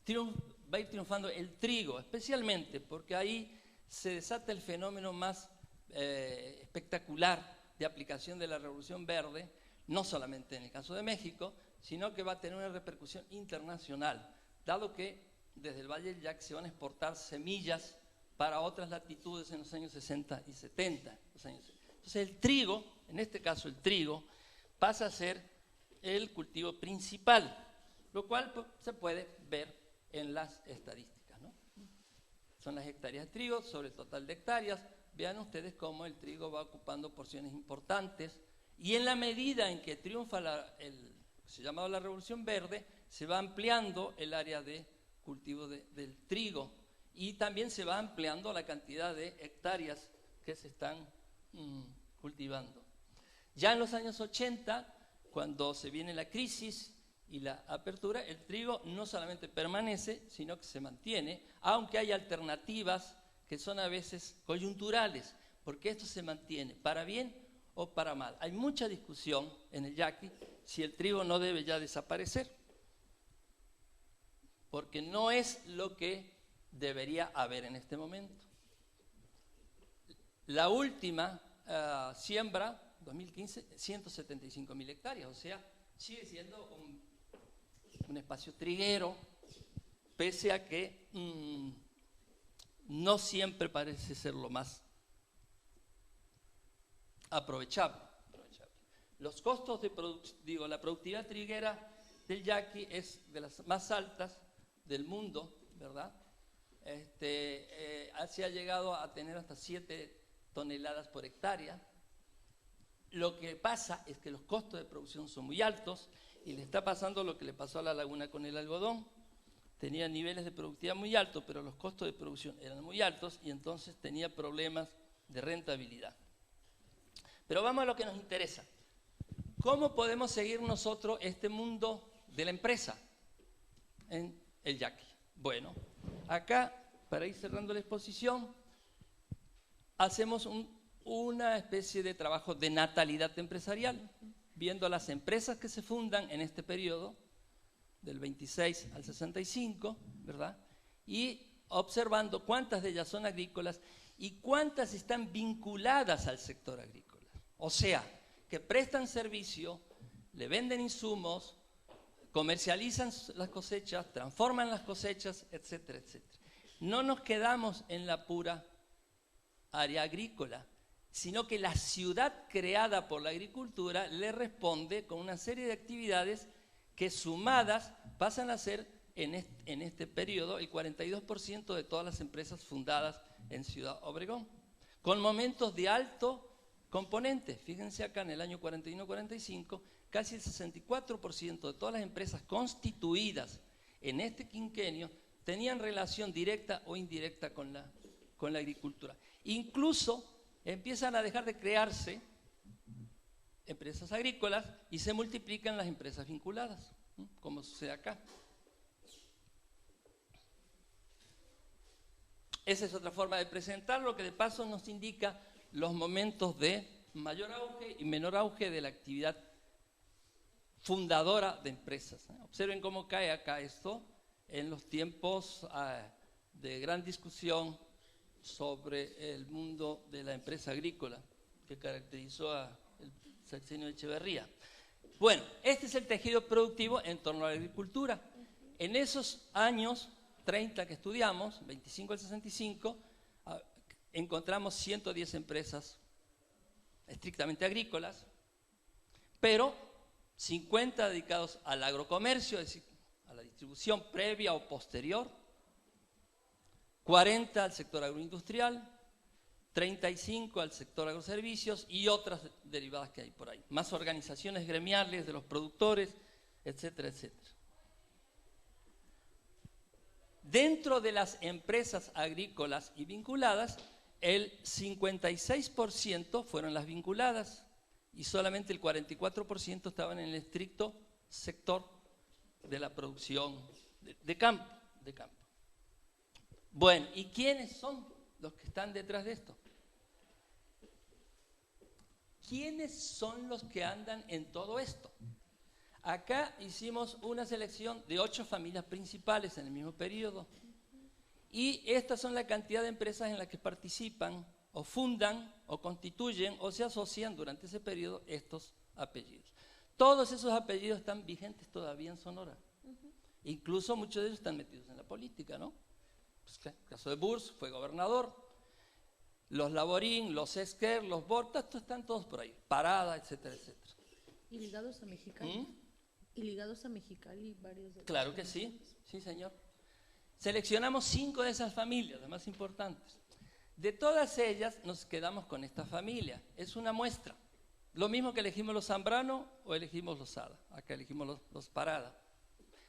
triunfando el trigo, especialmente porque ahí se desata el fenómeno más espectacular de aplicación de la Revolución Verde, no solamente en el caso de México, sino que va a tener una repercusión internacional, dado que desde el Valle del Yaqui se van a exportar semillas para otras latitudes en los años 60 y 70. Entonces el trigo, en este caso el trigo, pasa a ser el cultivo principal, lo cual se puede ver en las estadísticas, ¿no? Son las hectáreas de trigo sobre el total de hectáreas. Vean ustedes cómo el trigo va ocupando porciones importantes, y en la medida en que triunfa se llamaba la Revolución Verde, se va ampliando el área de cultivo del trigo, y también se va ampliando la cantidad de hectáreas que se están cultivando. Ya en los años 80, cuando se viene la crisis y la apertura, el trigo no solamente permanece, sino que se mantiene, aunque hay alternativas que son a veces coyunturales, porque esto se mantiene para bien o para mal. Hay mucha discusión en el Yaqui si el trigo no debe ya desaparecer, porque no es lo que debería haber en este momento. La última siembra, 2015, 175.000 hectáreas, o sea, sigue siendo un espacio triguero, pese a que no siempre parece ser lo más aprovechable. Los costos la productividad triguera del Yaqui es de las más altas del mundo, ¿verdad? Se ha llegado a tener hasta 7 toneladas por hectárea, lo que pasa es que los costos de producción son muy altos y le está pasando lo que le pasó a la laguna con el algodón. Tenía niveles de productividad muy altos, pero los costos de producción eran muy altos y entonces tenía problemas de rentabilidad. Pero vamos a lo que nos interesa. ¿Cómo podemos seguir nosotros este mundo de la empresa en el yaqui? Bueno, acá, para ir cerrando la exposición, hacemos una especie de trabajo de natalidad empresarial, viendo las empresas que se fundan en este periodo, del 26 al 65, ¿verdad? Y observando cuántas de ellas son agrícolas y cuántas están vinculadas al sector agrícola. O sea, que prestan servicio, le venden insumos, comercializan las cosechas, transforman las cosechas, etcétera, etcétera. No nos quedamos en la pura área agrícola, sino que la ciudad creada por la agricultura le responde con una serie de actividades que sumadas pasan a ser en este periodo el 42% de todas las empresas fundadas en Ciudad Obregón, con momentos de alto componente. Fíjense acá en el año 41-45, casi el 64% de todas las empresas constituidas en este quinquenio tenían relación directa o indirecta con la agricultura. Incluso empiezan a dejar de crearse empresas agrícolas y se multiplican las empresas vinculadas, como sucede acá. Esa es otra forma de presentar, lo que de paso nos indica los momentos de mayor auge y menor auge de la actividad fundadora de empresas. Observen cómo cae acá esto en los tiempos de gran discusión sobre el mundo de la empresa agrícola que caracterizó al sexenio de Echeverría. Bueno, este es el tejido productivo en torno a la agricultura. En esos años 30 que estudiamos, 25 al 65, encontramos 110 empresas estrictamente agrícolas, pero 50 dedicados al agrocomercio, es decir, a la distribución previa o posterior, 40 al sector agroindustrial, 35 al sector agroservicios y otras derivadas que hay por ahí. Más organizaciones gremiales de los productores, etcétera, etcétera. Dentro de las empresas agrícolas y vinculadas, el 56% fueron las vinculadas y solamente el 44% estaban en el estricto sector de la producción de campo. Bueno, ¿y quiénes son los que están detrás de esto? ¿Quiénes son los que andan en todo esto? Acá hicimos una selección de 8 familias principales en el mismo periodo y estas son la cantidad de empresas en las que participan o fundan o constituyen o se asocian durante ese periodo estos apellidos. Todos esos apellidos están vigentes todavía en Sonora. Incluso muchos de ellos están metidos en la política, ¿no? Pues, el caso de Burs fue gobernador. Los Laborín, los Esquer, los Bortas, están todos por ahí. Parada, etcétera, etcétera. ¿Y ligados a Mexicali? ¿Y ligados a Mexicali varios de los? Claro que sí, sí señor. Seleccionamos 5 de esas familias, las más importantes. De todas ellas nos quedamos con esta familia. Es una muestra. Lo mismo que elegimos los Zambrano o elegimos los Sada. Acá elegimos los Parada.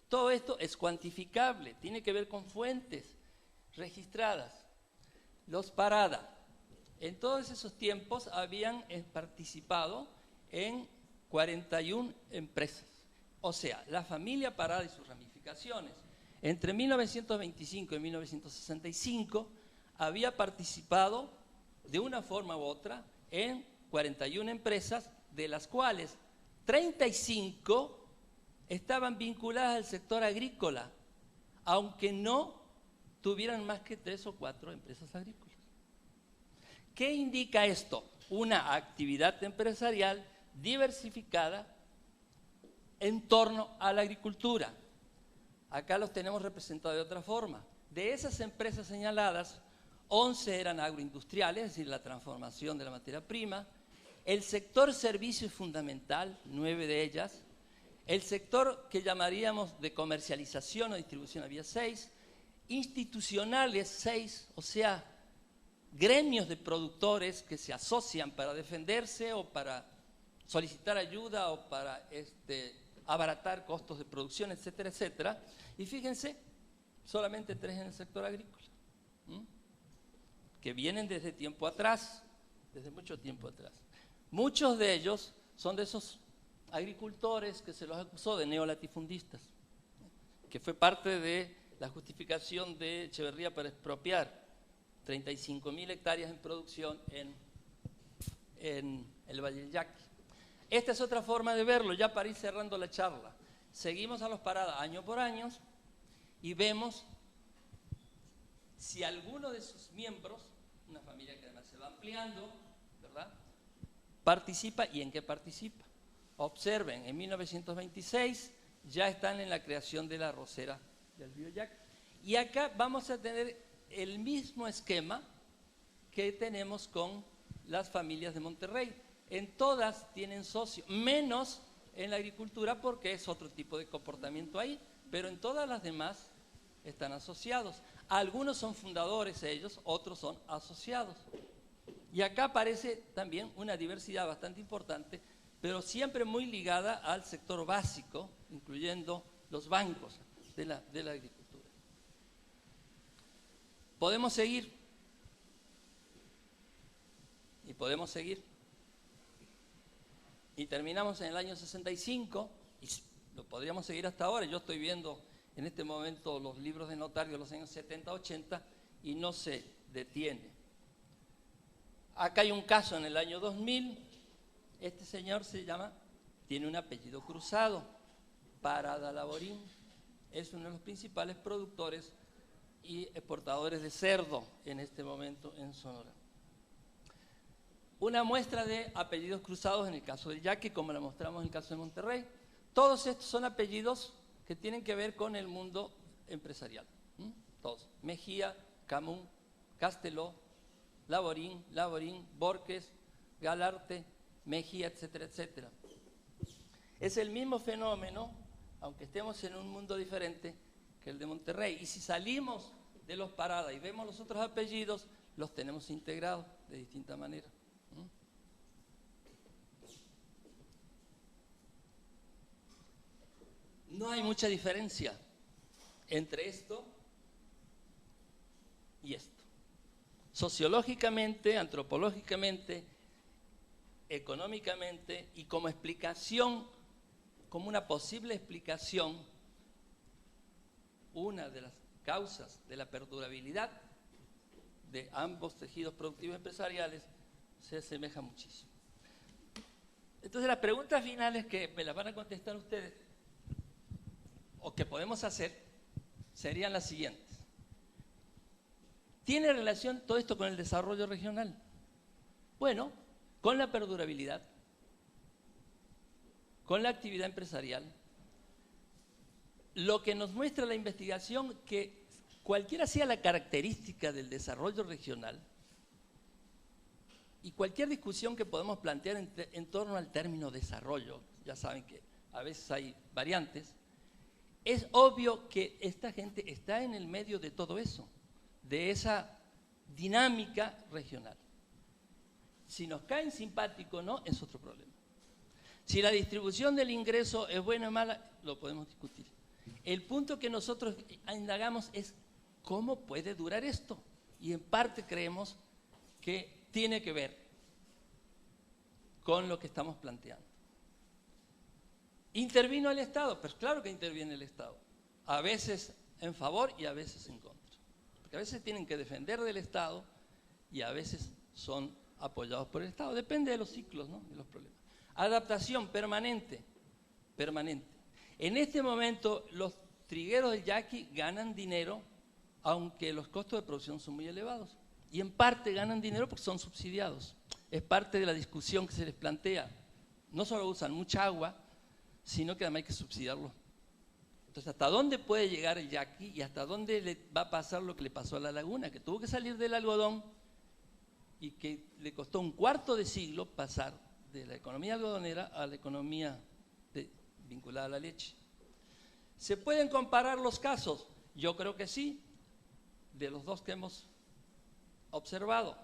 Todo esto es cuantificable, tiene que ver con fuentes registradas. Los Parada. En todos esos tiempos habían participado en 41 empresas. O sea, la familia Parada y sus ramificaciones, entre 1925 y 1965, había participado de una forma u otra en 41 empresas, de las cuales 35 estaban vinculadas al sector agrícola, aunque no tuvieran más que 3 o 4 empresas agrícolas. ¿Qué indica esto? Una actividad empresarial diversificada en torno a la agricultura. Acá los tenemos representados de otra forma. De esas empresas señaladas, 11 eran agroindustriales, es decir, la transformación de la materia prima. El sector servicio es fundamental, 9 de ellas. El sector que llamaríamos de comercialización o distribución había 6. Institucionales 6, o sea, gremios de productores que se asocian para defenderse o para solicitar ayuda o para abaratar costos de producción, etcétera, etcétera. Y fíjense, solamente 3 en el sector agrícola, que vienen desde tiempo atrás, desde mucho tiempo atrás. Muchos de ellos son de esos agricultores que se los acusó de neolatifundistas, que fue parte de la justificación de Echeverría para expropiar 35.000 hectáreas en producción en el Valle del Yaqui. Esta es otra forma de verlo, ya para ir cerrando la charla. Seguimos a los paradas año por año y vemos si alguno de sus miembros, una familia que además se va ampliando, ¿verdad?, participa y en qué participa. Observen, en 1926 ya están en la creación de la arrocera del río Yaqui. Y acá vamos a tener el mismo esquema que tenemos con las familias de Monterrey. En todas tienen socios, menos en la agricultura porque es otro tipo de comportamiento ahí, pero en todas las demás están asociados. Algunos son fundadores ellos, otros son asociados. Y acá aparece también una diversidad bastante importante, pero siempre muy ligada al sector básico, incluyendo los bancos de la agricultura. Podemos seguir. Y podemos seguir. Y terminamos en el año 65, y lo podríamos seguir hasta ahora. Yo estoy viendo en este momento los libros de notario de los años 70, 80, y no se detiene. Acá hay un caso en el año 2000, este señor tiene un apellido cruzado, Parada Laborín, es uno de los principales productores y exportadores de cerdo en este momento en Sonora. Una muestra de apellidos cruzados en el caso del Yaqui, como la mostramos en el caso de Monterrey. Todos estos son apellidos que tienen que ver con el mundo empresarial. Todos. Mejía, Camún, Casteló, Laborín, Borges, Galarte, Mejía, etcétera, etcétera. Es el mismo fenómeno, aunque estemos en un mundo diferente que el de Monterrey. Y si salimos de los paradas y vemos los otros apellidos, los tenemos integrados de distinta manera. No hay mucha diferencia entre esto y esto. Sociológicamente, antropológicamente, económicamente y como explicación, como una posible explicación, una de las causas de la perdurabilidad de ambos tejidos productivos empresariales se asemeja muchísimo. Entonces las preguntas finales que me las van a contestar ustedes o que podemos hacer serían las siguientes. ¿Tiene relación todo esto con el desarrollo regional? Bueno, con la perdurabilidad, con la actividad empresarial. Lo que nos muestra la investigación que cualquiera sea la característica del desarrollo regional y cualquier discusión que podemos plantear en torno al término desarrollo, ya saben que a veces hay variantes, es obvio que esta gente está en el medio de todo eso, de esa dinámica regional. Si nos caen simpático o no, es otro problema. Si la distribución del ingreso es buena o mala, lo podemos discutir. El punto que nosotros indagamos es cómo puede durar esto. Y en parte creemos que tiene que ver con lo que estamos planteando. ¿Intervino el Estado? Pues claro que interviene el Estado. A veces en favor y a veces en contra. Porque a veces tienen que defender del Estado y a veces son apoyados por el Estado. Depende de los ciclos, ¿no?, de los problemas. Adaptación permanente. En este momento los trigueros del Yaqui ganan dinero, aunque los costos de producción son muy elevados. Y en parte ganan dinero porque son subsidiados. Es parte de la discusión que se les plantea. No solo usan mucha agua, sino que además hay que subsidiarlo. Entonces, ¿hasta dónde puede llegar el Yaqui y hasta dónde le va a pasar lo que le pasó a la laguna? Que tuvo que salir del algodón y que le costó un cuarto de siglo pasar de la economía algodonera a la economía vinculada a la leche. ¿Se pueden comparar los casos? Yo creo que sí, de los dos que hemos observado.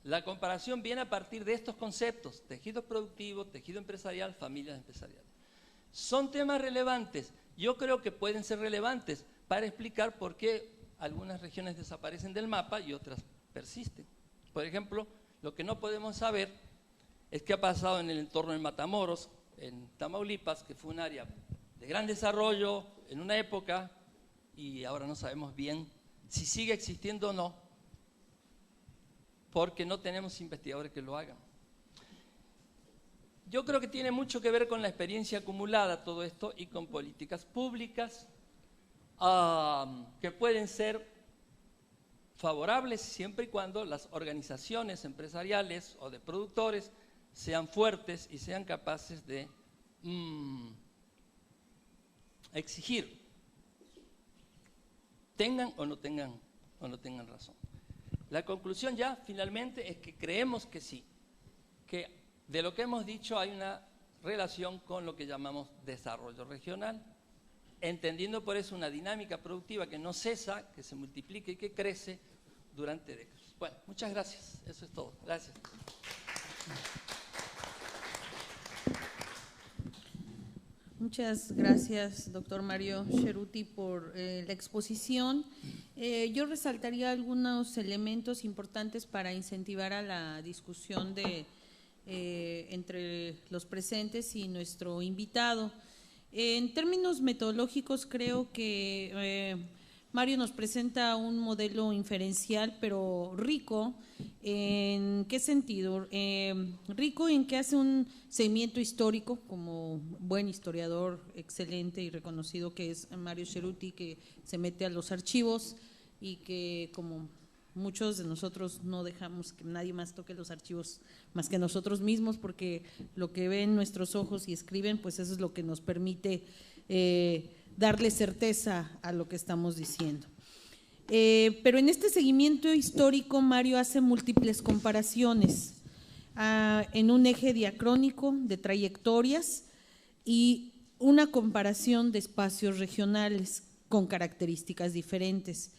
La comparación viene a partir de estos conceptos: tejido productivo, tejido empresarial, familias empresariales. Son temas relevantes. Yo creo que pueden ser relevantes para explicar por qué algunas regiones desaparecen del mapa y otras persisten. Por ejemplo, lo que no podemos saber es qué ha pasado en el entorno de Matamoros, en Tamaulipas, que fue un área de gran desarrollo en una época, y ahora no sabemos bien si sigue existiendo o no, porque no tenemos investigadores que lo hagan. Yo creo que tiene mucho que ver con la experiencia acumulada todo esto y con políticas públicas que pueden ser favorables siempre y cuando las organizaciones empresariales o de productores sean fuertes y sean capaces de exigir, tengan o no tengan razón. La conclusión ya finalmente es que creemos que sí, que de lo que hemos dicho hay una relación con lo que llamamos desarrollo regional, entendiendo por eso una dinámica productiva que no cesa, que se multiplica y que crece durante décadas. Bueno, muchas gracias. Eso es todo. Gracias. Muchas gracias, doctor Mario Cerutti, por la exposición. Yo resaltaría algunos elementos importantes para incentivar a la discusión entre los presentes y nuestro invitado. En términos metodológicos, creo que Mario nos presenta un modelo inferencial, pero rico. ¿En qué sentido? Rico en que hace un seguimiento histórico, como buen historiador excelente y reconocido que es Mario Cerutti, que se mete a los archivos y que, como muchos de nosotros, no dejamos que nadie más toque los archivos más que nosotros mismos, porque lo que ven nuestros ojos y escriben, pues eso es lo que nos permite darle certeza a lo que estamos diciendo. Pero en este seguimiento histórico, Mario hace múltiples comparaciones en un eje diacrónico de trayectorias y una comparación de espacios regionales con características diferentes,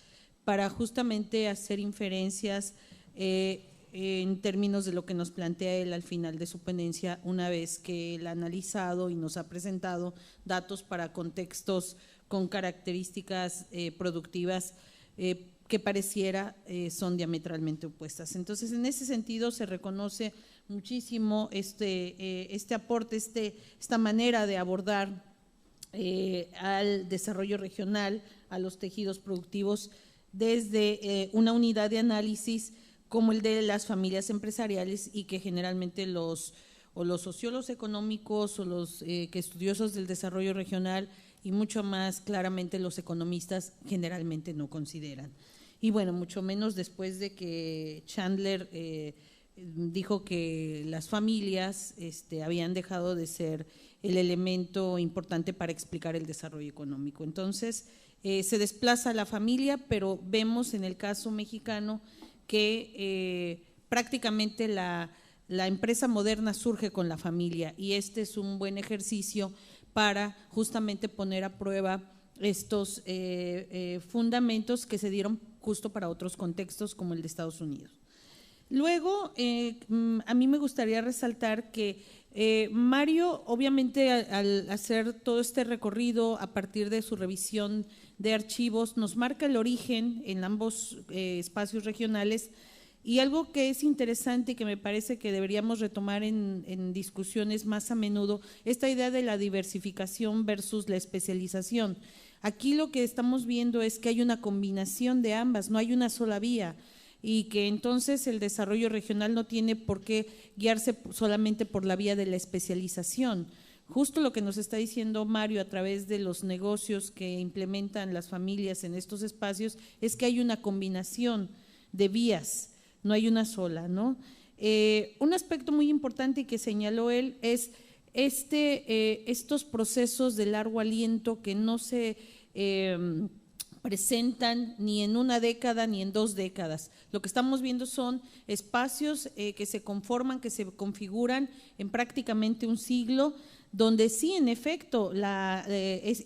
para justamente hacer inferencias en términos de lo que nos plantea él al final de su ponencia, una vez que él ha analizado y nos ha presentado datos para contextos con características productivas que pareciera son diametralmente opuestas. Entonces, en ese sentido se reconoce muchísimo este aporte, esta manera de abordar al desarrollo regional, a los tejidos productivos, desde una unidad de análisis como el de las familias empresariales, y que generalmente los sociólogos económicos o los estudiosos del desarrollo regional, y mucho más claramente los economistas, generalmente no consideran. Y bueno, mucho menos después de que Chandler dijo que las familias habían dejado de ser el elemento importante para explicar el desarrollo económico. Entonces, se desplaza la familia, pero vemos en el caso mexicano que prácticamente la empresa moderna surge con la familia, y este es un buen ejercicio para justamente poner a prueba estos fundamentos que se dieron justo para otros contextos como el de Estados Unidos. Luego, a mí me gustaría resaltar que Mario, obviamente, al hacer todo este recorrido a partir de su revisión de archivos, nos marca el origen en ambos espacios regionales, y algo que es interesante y que me parece que deberíamos retomar en discusiones más a menudo, esta idea de la diversificación versus la especialización. Aquí lo que estamos viendo es que hay una combinación de ambas, no hay una sola vía, y que entonces el desarrollo regional no tiene por qué guiarse solamente por la vía de la especialización. Justo lo que nos está diciendo Mario a través de los negocios que implementan las familias en estos espacios es que hay una combinación de vías, no hay una sola, ¿no? Un aspecto muy importante que señaló él es estos procesos de largo aliento que no se presentan ni en una década ni en 2 décadas. Lo que estamos viendo son espacios que se conforman, que se configuran en prácticamente un siglo, donde sí, en efecto,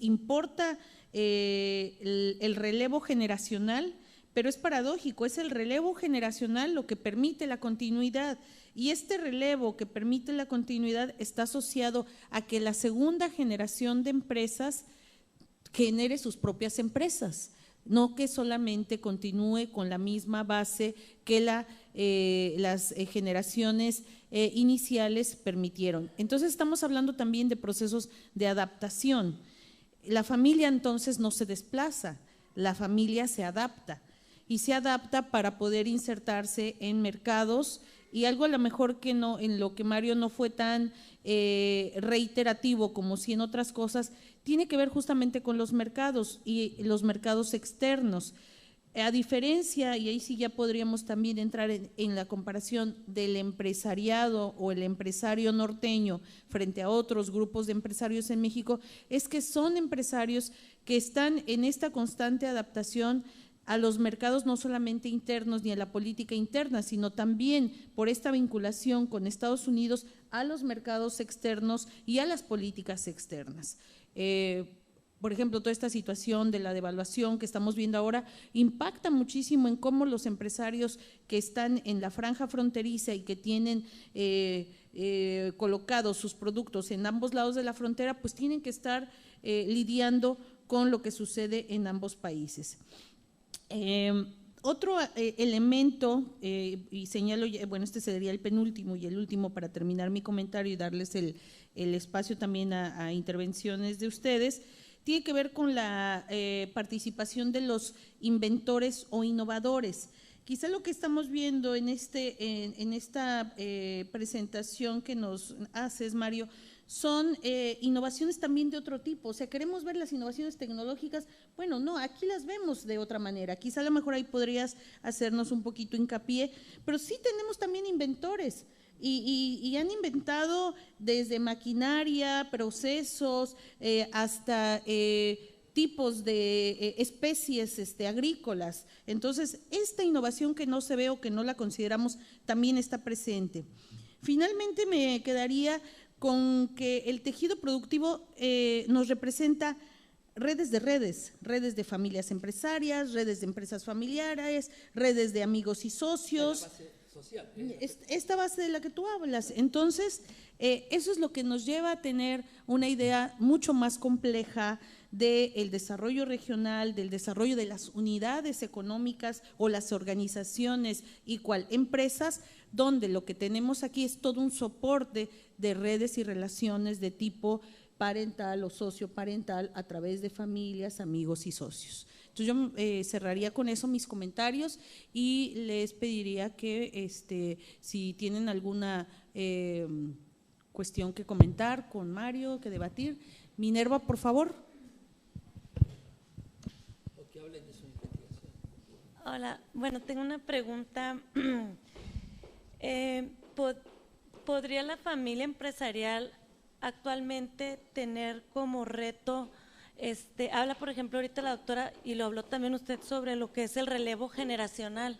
importa el relevo generacional, pero es paradójico, es el relevo generacional lo que permite la continuidad, y este relevo que permite la continuidad está asociado a que la segunda generación de empresas genere sus propias empresas, no que solamente continúe con la misma base que las generaciones iniciales permitieron. Entonces estamos hablando también de procesos de adaptación. La familia entonces no se desplaza, la familia se adapta, y se adapta para poder insertarse en mercados, y algo a lo mejor que no, en lo que Mario no fue tan reiterativo como si en otras cosas, tiene que ver justamente con los mercados y los mercados externos. A diferencia, y ahí sí ya podríamos también entrar en la comparación del empresariado o el empresario norteño frente a otros grupos de empresarios en México, es que son empresarios que están en esta constante adaptación a los mercados no solamente internos ni a la política interna, sino también por esta vinculación con Estados Unidos a los mercados externos y a las políticas externas. Por ejemplo, toda esta situación de la devaluación que estamos viendo ahora impacta muchísimo en cómo los empresarios que están en la franja fronteriza y que tienen colocados sus productos en ambos lados de la frontera, pues tienen que estar lidiando con lo que sucede en ambos países. Otro elemento, y señalo, bueno, este sería el penúltimo y el último para terminar mi comentario y darles el espacio también a intervenciones de ustedes, tiene que ver con la participación de los inventores o innovadores. Quizá lo que estamos viendo en esta presentación que nos haces, Mario, son innovaciones también de otro tipo. O sea, queremos ver las innovaciones tecnológicas, bueno, no, aquí las vemos de otra manera. Quizá a lo mejor ahí podrías hacernos un poquito hincapié, pero sí tenemos también inventores y han inventado desde maquinaria, procesos, hasta tipos de especies agrícolas. Entonces, esta innovación que no se ve o que no la consideramos también está presente. Finalmente me quedaría con que el tejido productivo nos representa redes de familias empresarias, redes de empresas familiares, redes de amigos y socios. La base social. Esta base de la que tú hablas. Entonces, eso es lo que nos lleva a tener una idea mucho más compleja del desarrollo regional, del desarrollo de las unidades económicas o las organizaciones empresas, donde lo que tenemos aquí es todo un soporte de redes y relaciones de tipo parental o socioparental a través de familias, amigos y socios. Entonces yo cerraría con eso mis comentarios y les pediría que si tienen alguna cuestión que comentar con Mario, que debatir. Minerva, por favor. O que hablen de su investigación. Hola, bueno, tengo una pregunta. ¿Podría la familia empresarial actualmente tener como reto, habla por ejemplo ahorita la doctora y lo habló también usted sobre lo que es el relevo generacional?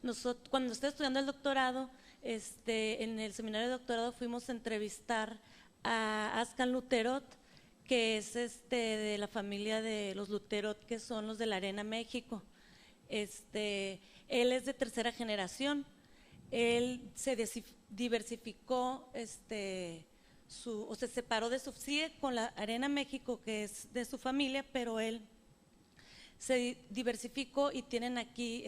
Nosotros, cuando estoy estudiando el doctorado, en el seminario de doctorado fuimos a entrevistar a Ascan Luterot, que es de la familia de los Luterot, que son los de la Arena México. Él es de tercera generación. Él se diversificó, o se separó de su, sigue con la Arena México, que es de su familia, pero él se diversificó y tienen aquí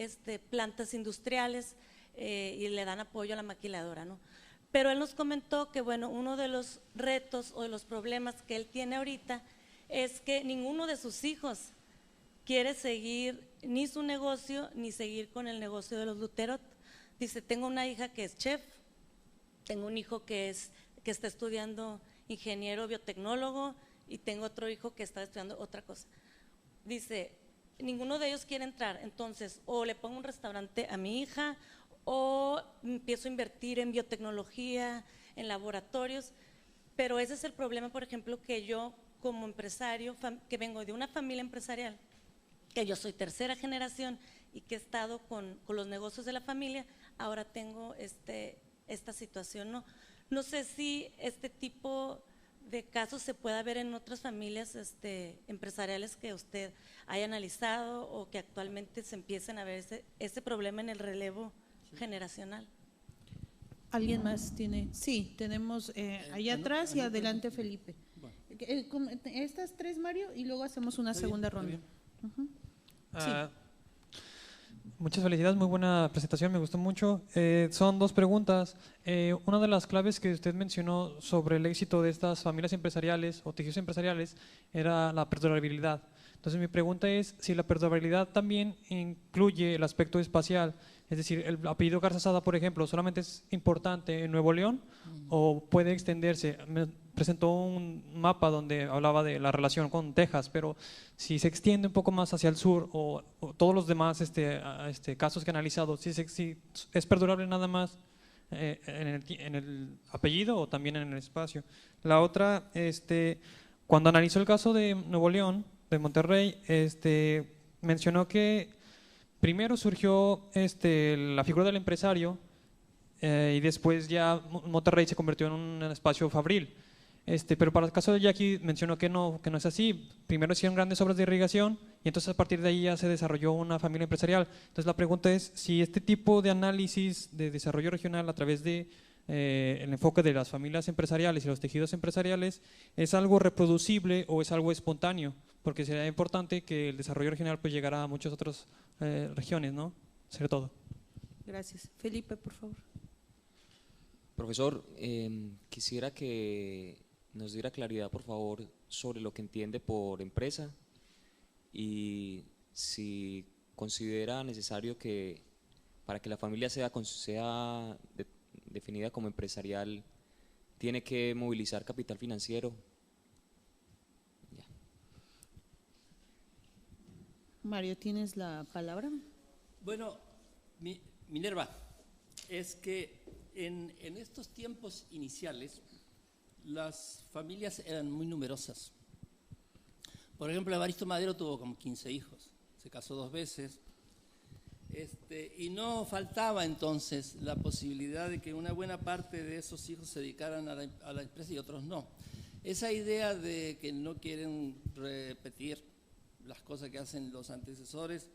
plantas industriales y le dan apoyo a la maquiladora, ¿no? Pero él nos comentó que, bueno, uno de los retos o de los problemas que él tiene ahorita es que ninguno de sus hijos quiere seguir ni su negocio ni seguir con el negocio de los Luterot. Dice, tengo una hija que es chef, tengo un hijo que está estudiando ingeniero biotecnólogo y tengo otro hijo que está estudiando otra cosa. Dice, ninguno de ellos quiere entrar, entonces o le pongo un restaurante a mi hija o empiezo a invertir en biotecnología, en laboratorios, pero ese es el problema, por ejemplo, que yo como empresario, que vengo de una familia empresarial, que yo soy tercera generación y que he estado con los negocios de la familia, ahora tengo esta situación, ¿no? No sé si este tipo casos se pueda ver en otras familias empresariales que usted haya analizado o que actualmente se empiecen a ver ese problema en el relevo generacional. ¿Alguien más tiene? Sí, tenemos allá atrás y adelante Felipe. Con estas tres, Mario, y luego hacemos una segunda ronda. Ujú. Sí. Muchas felicidades, muy buena presentación, me gustó mucho. Son dos preguntas. Una de las claves que usted mencionó sobre el éxito de estas familias empresariales o tejidos empresariales era la perdurabilidad. Entonces mi pregunta es si la perdurabilidad también incluye el aspecto espacial, es decir, el apellido Garza Sada, por ejemplo, ¿solamente es importante en Nuevo León o puede extenderse? Me presentó un mapa donde hablaba de la relación con Texas, pero si se extiende un poco más hacia el sur o todos los demás casos que he analizado, si es perdurable nada más en el apellido o también en el espacio. La otra, cuando analizó el caso de Nuevo León, de Monterrey, mencionó que primero surgió la figura del empresario y después ya Monterrey se convirtió en un espacio fabril. Pero para el caso de Jackie mencionó que no es así. Primero hicieron grandes obras de irrigación y entonces a partir de ahí ya se desarrolló una familia empresarial. Entonces la pregunta es si este tipo de análisis de desarrollo regional a través de el enfoque de las familias empresariales y los tejidos empresariales es algo reproducible o es algo espontáneo, porque sería importante que el desarrollo regional pues llegara a muchas otras regiones, ¿no? Sería todo. Gracias. Felipe, por favor. Profesor, quisiera que nos diera claridad, por favor, sobre lo que entiende por empresa y si considera necesario que para que la familia sea definida como empresarial, tiene que movilizar capital financiero. Ya. Mario, ¿tienes la palabra? Bueno, Minerva, es que en estos tiempos iniciales las familias eran muy numerosas. Por ejemplo, Evaristo Madero tuvo como 15 hijos, se casó 2 veces, y no faltaba entonces la posibilidad de que una buena parte de esos hijos se dedicaran a la empresa y otros no. Esa idea de que no quieren repetir las cosas que hacen los antecesores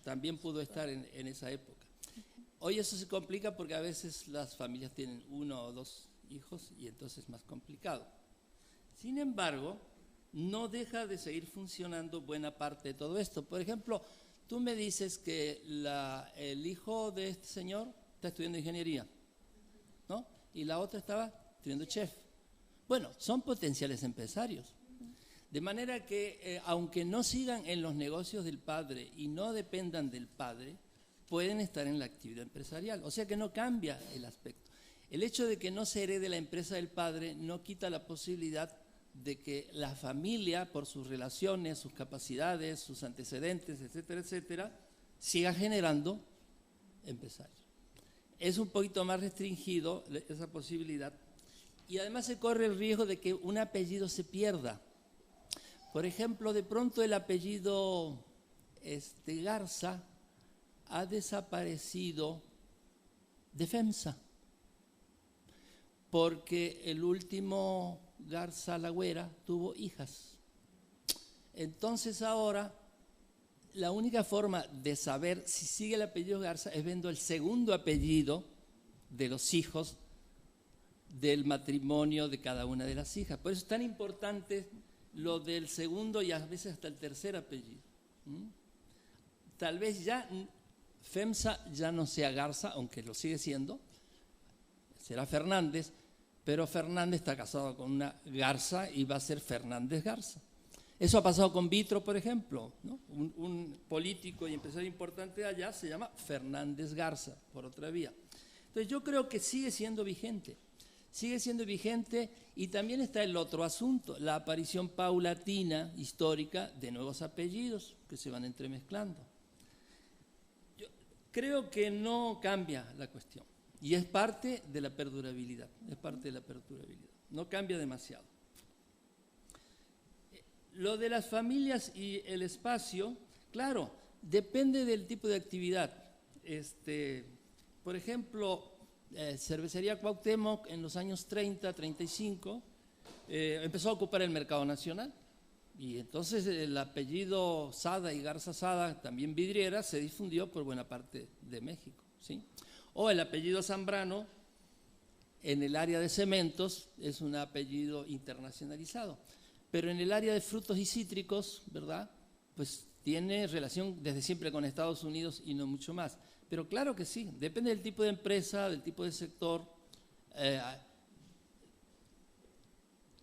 también pudo estar en esa época. Hoy eso se complica porque a veces las familias tienen 1 o 2 hijos y entonces es más complicado. Sin embargo, no deja de seguir funcionando buena parte de todo esto. Por ejemplo, tú me dices que el hijo de este señor está estudiando ingeniería, ¿no? Y la otra estaba estudiando chef. Bueno, son potenciales empresarios. De manera que, aunque no sigan en los negocios del padre y no dependan del padre, pueden estar en la actividad empresarial. O sea que no cambia el aspecto. El hecho de que no se herede la empresa del padre no quita la posibilidad de que la familia, por sus relaciones, sus capacidades, sus antecedentes, etcétera, etcétera, siga generando empresarios. Es un poquito más restringido esa posibilidad y además se corre el riesgo de que un apellido se pierda. Por ejemplo, de pronto el apellido Garza ha desaparecido de FEMSA, porque el último Garza Lagüera tuvo hijas. Entonces ahora la única forma de saber si sigue el apellido Garza es viendo el segundo apellido de los hijos del matrimonio de cada una de las hijas. Por eso es tan importante lo del segundo y a veces hasta el tercer apellido. Tal vez ya FEMSA ya no sea Garza, aunque lo sigue siendo, será Fernández, pero Fernández está casado con una Garza y va a ser Fernández Garza. Eso ha pasado con Vitro, por ejemplo, ¿no? Un político y empresario importante de allá se llama Fernández Garza, por otra vía. Entonces yo creo que sigue siendo vigente y también está el otro asunto, la aparición paulatina, histórica, de nuevos apellidos que se van entremezclando. Yo creo que no cambia la cuestión y es parte de la perdurabilidad, no cambia demasiado. Lo de las familias y el espacio, claro, depende del tipo de actividad. Por ejemplo, Cervecería Cuauhtémoc en los años 30, 35, empezó a ocupar el mercado nacional. Y entonces el apellido Sada y Garza Sada, también vidriera, se difundió por buena parte de México, ¿sí? O el apellido Zambrano, en el área de cementos, es un apellido internacionalizado. Pero en el área de frutos y cítricos, ¿verdad?, pues tiene relación desde siempre con Estados Unidos y no mucho más. Pero claro que sí, depende del tipo de empresa, del tipo de sector.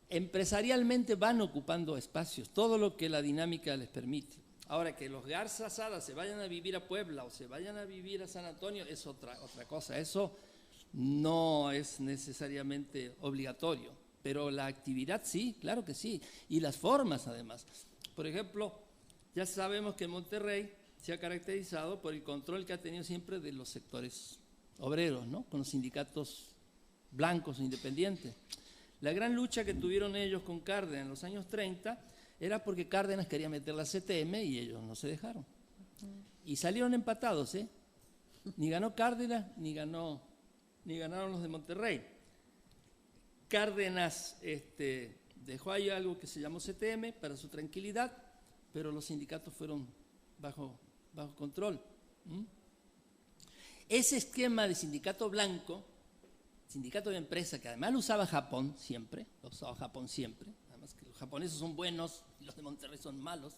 Empresarialmente van ocupando espacios, todo lo que la dinámica les permite. Ahora, que los Garza Sada se vayan a vivir a Puebla o se vayan a vivir a San Antonio es otra cosa. Eso no es necesariamente obligatorio, pero la actividad sí, claro que sí, y las formas además. Por ejemplo, ya sabemos que Monterrey se ha caracterizado por el control que ha tenido siempre de los sectores obreros, ¿no?, con los sindicatos blancos e independientes. La gran lucha que tuvieron ellos con Cárdenas en los años 30 era porque Cárdenas quería meter la CTM y ellos no se dejaron. Y salieron empatados, ¿eh? Ni ganó Cárdenas, ni ganaron los de Monterrey. Cárdenas dejó ahí algo que se llamó CTM para su tranquilidad, pero los sindicatos fueron bajo control. Ese esquema de sindicato blanco, sindicato de empresa, que además lo usaba Japón siempre, además que los japoneses son buenos y los de Monterrey son malos,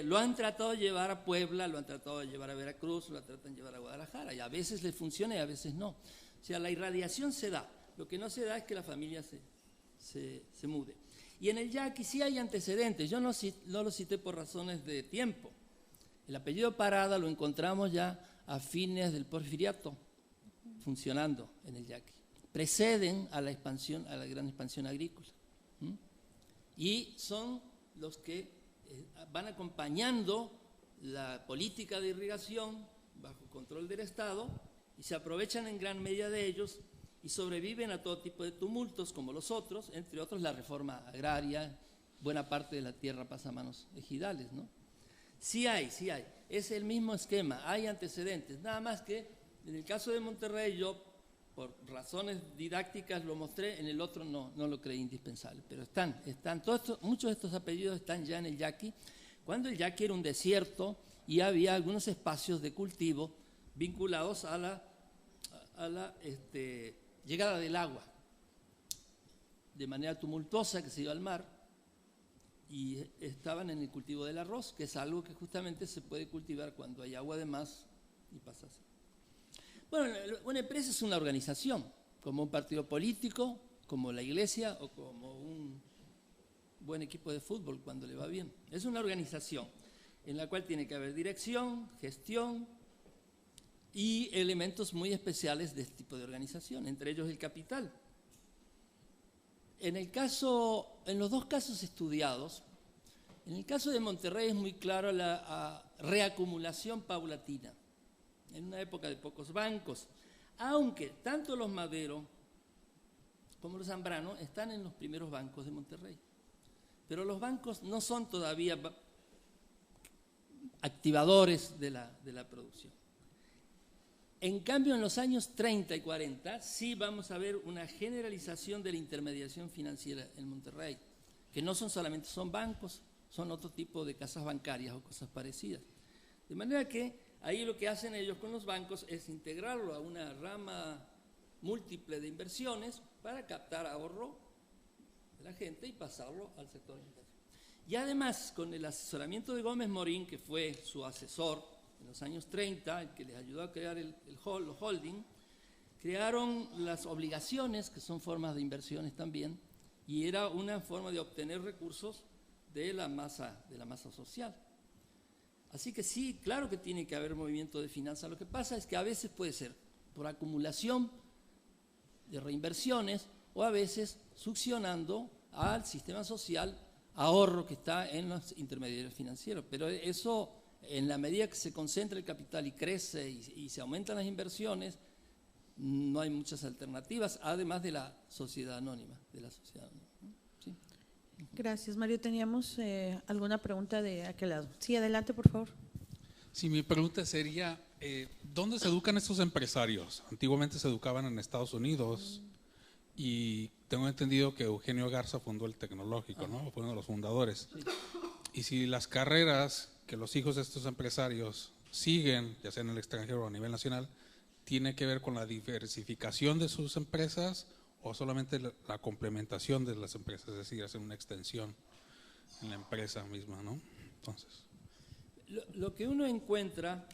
lo han tratado de llevar a Puebla, lo han tratado de llevar a Veracruz, lo tratan de llevar a Guadalajara, y a veces les funciona y a veces no. O sea, la irradiación se da, lo que no se da es que la familia se mude. Y en el yaqui sí hay antecedentes, yo no lo cité por razones de tiempo. El apellido Parada lo encontramos ya a fines del Porfiriato, funcionando en el yaqui. Preceden a la expansión, a la gran expansión agrícola. Y son los que van acompañando la política de irrigación bajo control del Estado y se aprovechan en gran medida de ellos y sobreviven a todo tipo de tumultos como los otros, entre otros la reforma agraria, buena parte de la tierra pasa a manos ejidales, ¿no? Sí hay, es el mismo esquema, hay antecedentes, nada más que en el caso de Monterrey yo por razones didácticas lo mostré, en el otro no lo creí indispensable, pero están muchos de estos apellidos están ya en el yaqui, cuando el yaqui era un desierto y había algunos espacios de cultivo vinculados a la llegada del agua, de manera tumultuosa que se iba al mar, y estaban en el cultivo del arroz, que es algo que justamente se puede cultivar cuando hay agua de más y pasa así. Bueno, una empresa es una organización, como un partido político, como la iglesia o como un buen equipo de fútbol cuando le va bien. Es una organización en la cual tiene que haber dirección, gestión y elementos muy especiales de este tipo de organización, entre ellos el capital. En los dos casos estudiados, en el caso de Monterrey es muy claro la reacumulación paulatina, en una época de pocos bancos, aunque tanto los Madero como los Zambrano están en los primeros bancos de Monterrey. Pero los bancos no son todavía activadores de la producción. En cambio, en los años 30 y 40 sí vamos a ver una generalización de la intermediación financiera en Monterrey, que no solamente son bancos, son otro tipo de casas bancarias o cosas parecidas. De manera que ahí lo que hacen ellos con los bancos es integrarlo a una rama múltiple de inversiones para captar ahorro de la gente y pasarlo al sector de inversión. Y además, con el asesoramiento de Gómez Morín, que fue su asesor en los años 30, el que les ayudó a crear los holding, crearon las obligaciones, que son formas de inversiones también, y era una forma de obtener recursos de la masa social. Así que sí, claro que tiene que haber movimiento de finanzas. Lo que pasa es que a veces puede ser por acumulación de reinversiones o a veces succionando al sistema social ahorro que está en los intermediarios financieros. Pero eso, en la medida que se concentra el capital y crece y se aumentan las inversiones, no hay muchas alternativas, además de la sociedad anónima. ¿Sí? Gracias, Mario. ¿Teníamos alguna pregunta de aquel lado? Sí, adelante, por favor. Sí, mi pregunta sería, ¿dónde se educan estos empresarios? Antiguamente se educaban en Estados Unidos y tengo entendido que Eugenio Garza fundó el Tecnológico, ¿no? Fue uno de los fundadores. Sí. Y si las carreras que los hijos de estos empresarios siguen, ya sea en el extranjero o a nivel nacional, tiene que ver con la diversificación de sus empresas o solamente la complementación de las empresas, es decir, hacer una extensión en la empresa misma, ¿no? Entonces, Lo que uno encuentra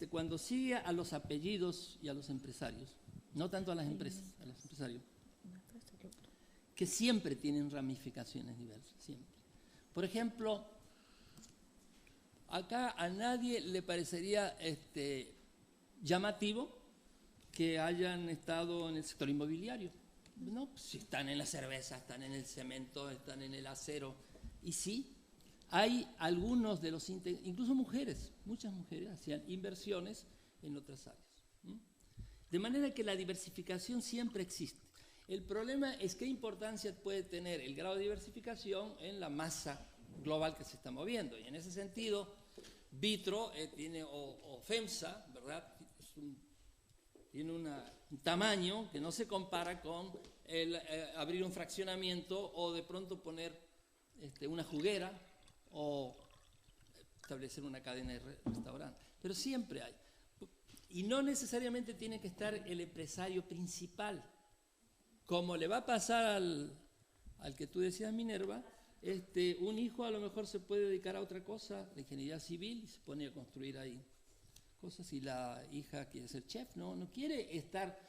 cuando sigue a los apellidos y a los empresarios, no tanto a las empresas, a los empresarios, que siempre tienen ramificaciones diversas, siempre. Por ejemplo, acá a nadie le parecería llamativo que hayan estado en el sector inmobiliario. No, pues, si están en la cerveza, están en el cemento, están en el acero. Y sí, hay algunos de los, incluso mujeres, muchas mujeres hacían inversiones en otras áreas. De manera que la diversificación siempre existe. El problema es qué importancia puede tener el grado de diversificación en la masa global que se está moviendo. Y en ese sentido, Vitro tiene, o FEMSA, ¿verdad? Tiene un tamaño que no se compara con el abrir un fraccionamiento o de pronto poner una juguera o establecer una cadena de restaurantes. Pero siempre hay. Y no necesariamente tiene que estar el empresario principal. Como le va a pasar al que tú decías, Minerva, un hijo a lo mejor se puede dedicar a otra cosa, la ingeniería civil, y se pone a construir ahí cosas, y la hija quiere ser chef, no quiere estar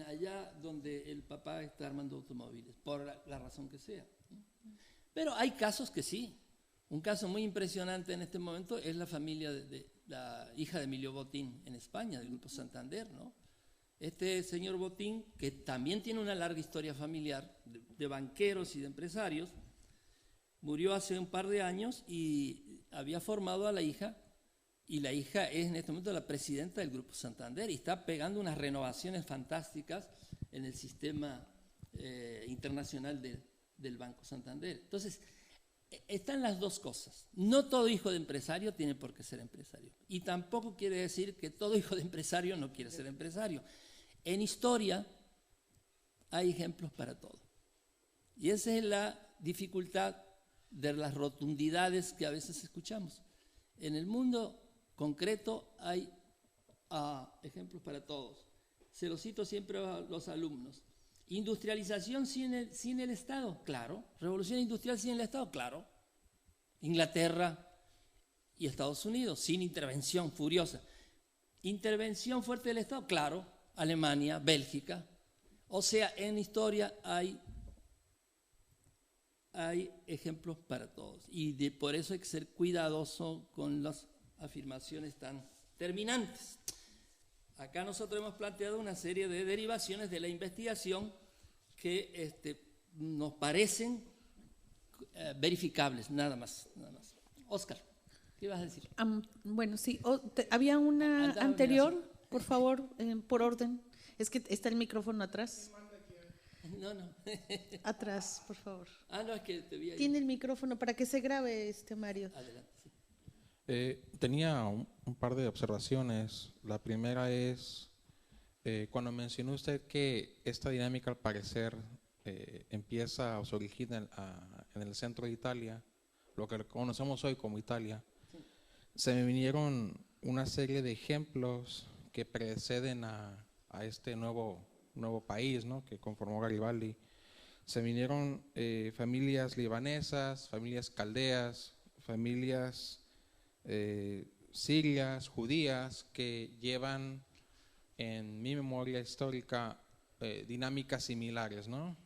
allá donde el papá está armando automóviles, por la razón que sea. Pero hay casos que sí. Un caso muy impresionante en este momento es la familia de la hija de Emilio Botín en España, del Grupo Santander, ¿no? Este señor Botín, que también tiene una larga historia familiar de banqueros y de empresarios, murió hace un par de años y había formado a la hija, y la hija es en este momento la presidenta del Grupo Santander y está pegando unas renovaciones fantásticas en el sistema internacional del Banco Santander. Entonces, están las dos cosas. No todo hijo de empresario tiene por qué ser empresario. Y tampoco quiere decir que todo hijo de empresario no quiere ser empresario. En historia hay ejemplos para todo. Y esa es la dificultad de las rotundidades que a veces escuchamos. En el mundo concreto hay ejemplos para todos. Se los cito siempre a los alumnos. Industrialización sin el Estado, claro. Revolución industrial sin el Estado, claro. Inglaterra y Estados Unidos, sin intervención furiosa. Intervención fuerte del Estado, claro. Alemania, Bélgica. O sea, en historia hay ejemplos para todos. Y por eso hay que ser cuidadoso con las afirmaciones tan terminantes. Acá nosotros hemos planteado una serie de derivaciones de la investigación que nos parecen verificables, nada más. Óscar, ¿qué ibas a decir? Bueno, sí, había una anterior, por favor, por orden. Es que está el micrófono atrás. No. Atrás, por favor. No, es que te vi ahí. Tiene el micrófono para que se grabe, Mario. Adelante, sí. Tenía un par de observaciones. La primera es, cuando mencionó usted que esta dinámica al parecer empieza o se origina en el centro de Italia, lo que conocemos hoy como Italia, sí. Se me vinieron una serie de ejemplos que preceden a este nuevo país, ¿no?, que conformó Garibaldi. Se vinieron familias libanesas, familias caldeas, familias sirias, judías, que llevan en mi memoria histórica dinámicas similares, ¿no?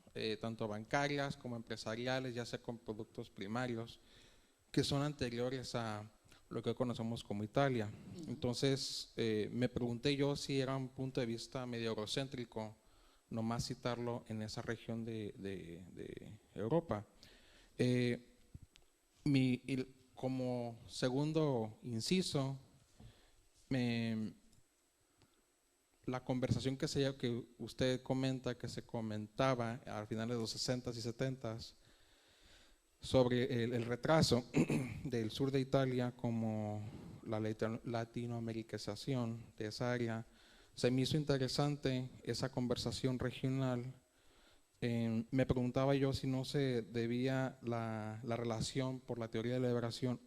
Tanto bancarias como empresariales, ya sea con productos primarios, que son anteriores a lo que conocemos como Italia. Entonces, me pregunté yo si era un punto de vista medio eurocéntrico nomás citarlo en esa región de Europa. Como segundo inciso, la conversación que usted comenta, que se comentaba al final de los 60s y 70s, sobre el retraso del sur de Italia como la latinoamericanización de esa área, se me hizo interesante esa conversación regional me preguntaba yo si no se debía la relación por la teoría de la liberación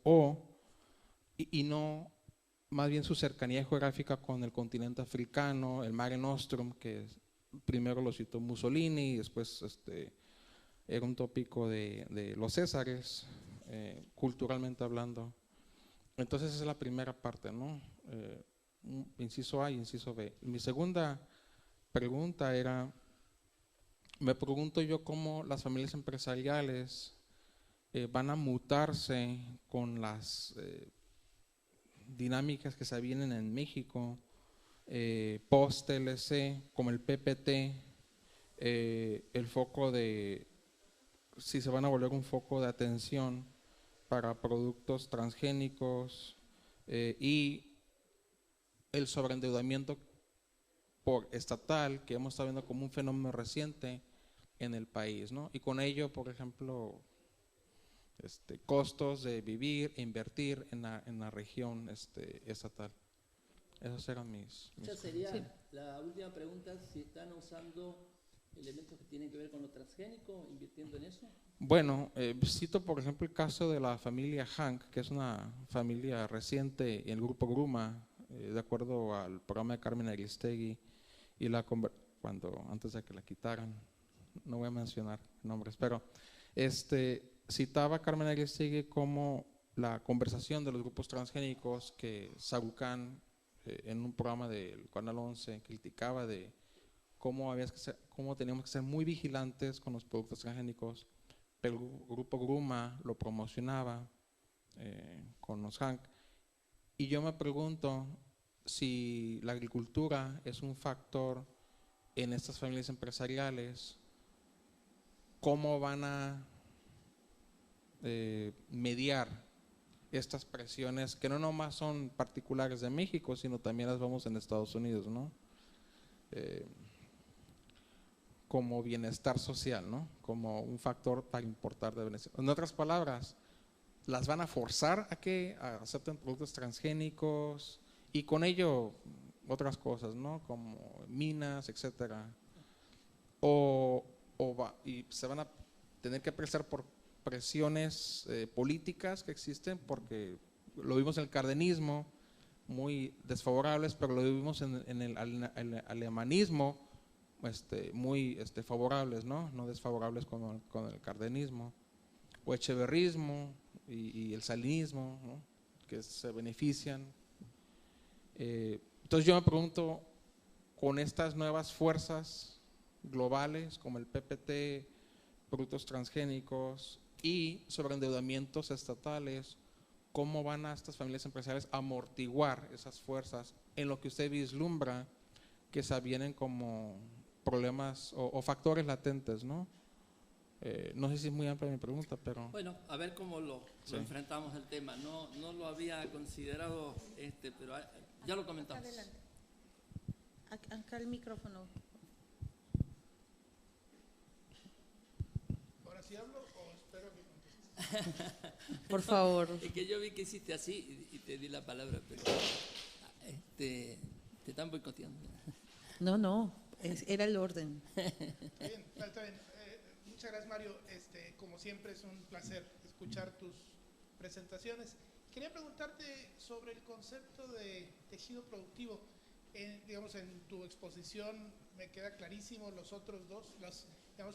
y no más bien su cercanía geográfica con el continente africano, el Mare Nostrum, que primero lo citó Mussolini y después era un tópico de los Césares, culturalmente hablando. Entonces esa es la primera parte, ¿no? Inciso A y inciso B. Mi segunda pregunta era, me pregunto yo cómo las familias empresariales van a mutarse con las dinámicas que se vienen en México, post-TLC, como el PPT, el foco de, si se van a volver un foco de atención para productos transgénicos y el sobreendeudamiento por estatal que hemos estado viendo como un fenómeno reciente en el país, ¿no? Y con ello, por ejemplo, costos de vivir e invertir en la región estatal. Esas eran mis Esa sería la última pregunta, si están usando elementos que tienen que ver con lo transgénico, invirtiendo en eso. Bueno, cito por ejemplo el caso de la familia Hank, que es una familia reciente en el grupo Gruma, de acuerdo al programa de Carmen Aristegui, y antes de que la quitaran, no voy a mencionar nombres, pero citaba a Carmen Aristegui como la conversación de los grupos transgénicos que Sarucán en un programa del Canal 11 criticaba de cómo teníamos que ser muy vigilantes con los productos transgénicos, pero el grupo Gruma lo promocionaba con los Hank. Y yo me pregunto si la agricultura es un factor en estas familias empresariales, ¿cómo van a mediar estas presiones que no nomás son particulares de México, sino también las vemos en Estados Unidos, ¿no? Como bienestar social, ¿no? Como un factor para importar de beneficio. En otras palabras, las van a forzar a que acepten productos transgénicos y con ello otras cosas, ¿no? Como minas, etcétera. Y se van a tener que prestar por presiones políticas que existen, porque lo vimos en el cardenismo, muy desfavorables, pero lo vimos en el alemanismo, muy favorables, ¿no? No desfavorables con el cardenismo, o echeverrismo y el salinismo, ¿no? Que se benefician. Entonces yo me pregunto, con estas nuevas fuerzas globales como el PPT, productos transgénicos y sobreendeudamientos estatales, ¿cómo van a estas familias empresariales a amortiguar esas fuerzas en lo que usted vislumbra que se vienen como problemas o factores latentes, ¿no? No sé si es muy amplia mi pregunta, pero… Bueno, a ver cómo lo enfrentamos el tema. No lo había considerado, pero ya lo comentamos. Adelante. Acá el micrófono. ¿Ahora sí hablo o espero que contestes? Por favor. Es que yo vi que hiciste así y te di la palabra, pero te están boicoteando. No, era el orden. Está bien. Muchas gracias, Mario. Como siempre es un placer escuchar tus presentaciones. Quería preguntarte sobre el concepto de tejido productivo. Digamos, en tu exposición me queda clarísimo, los otros dos,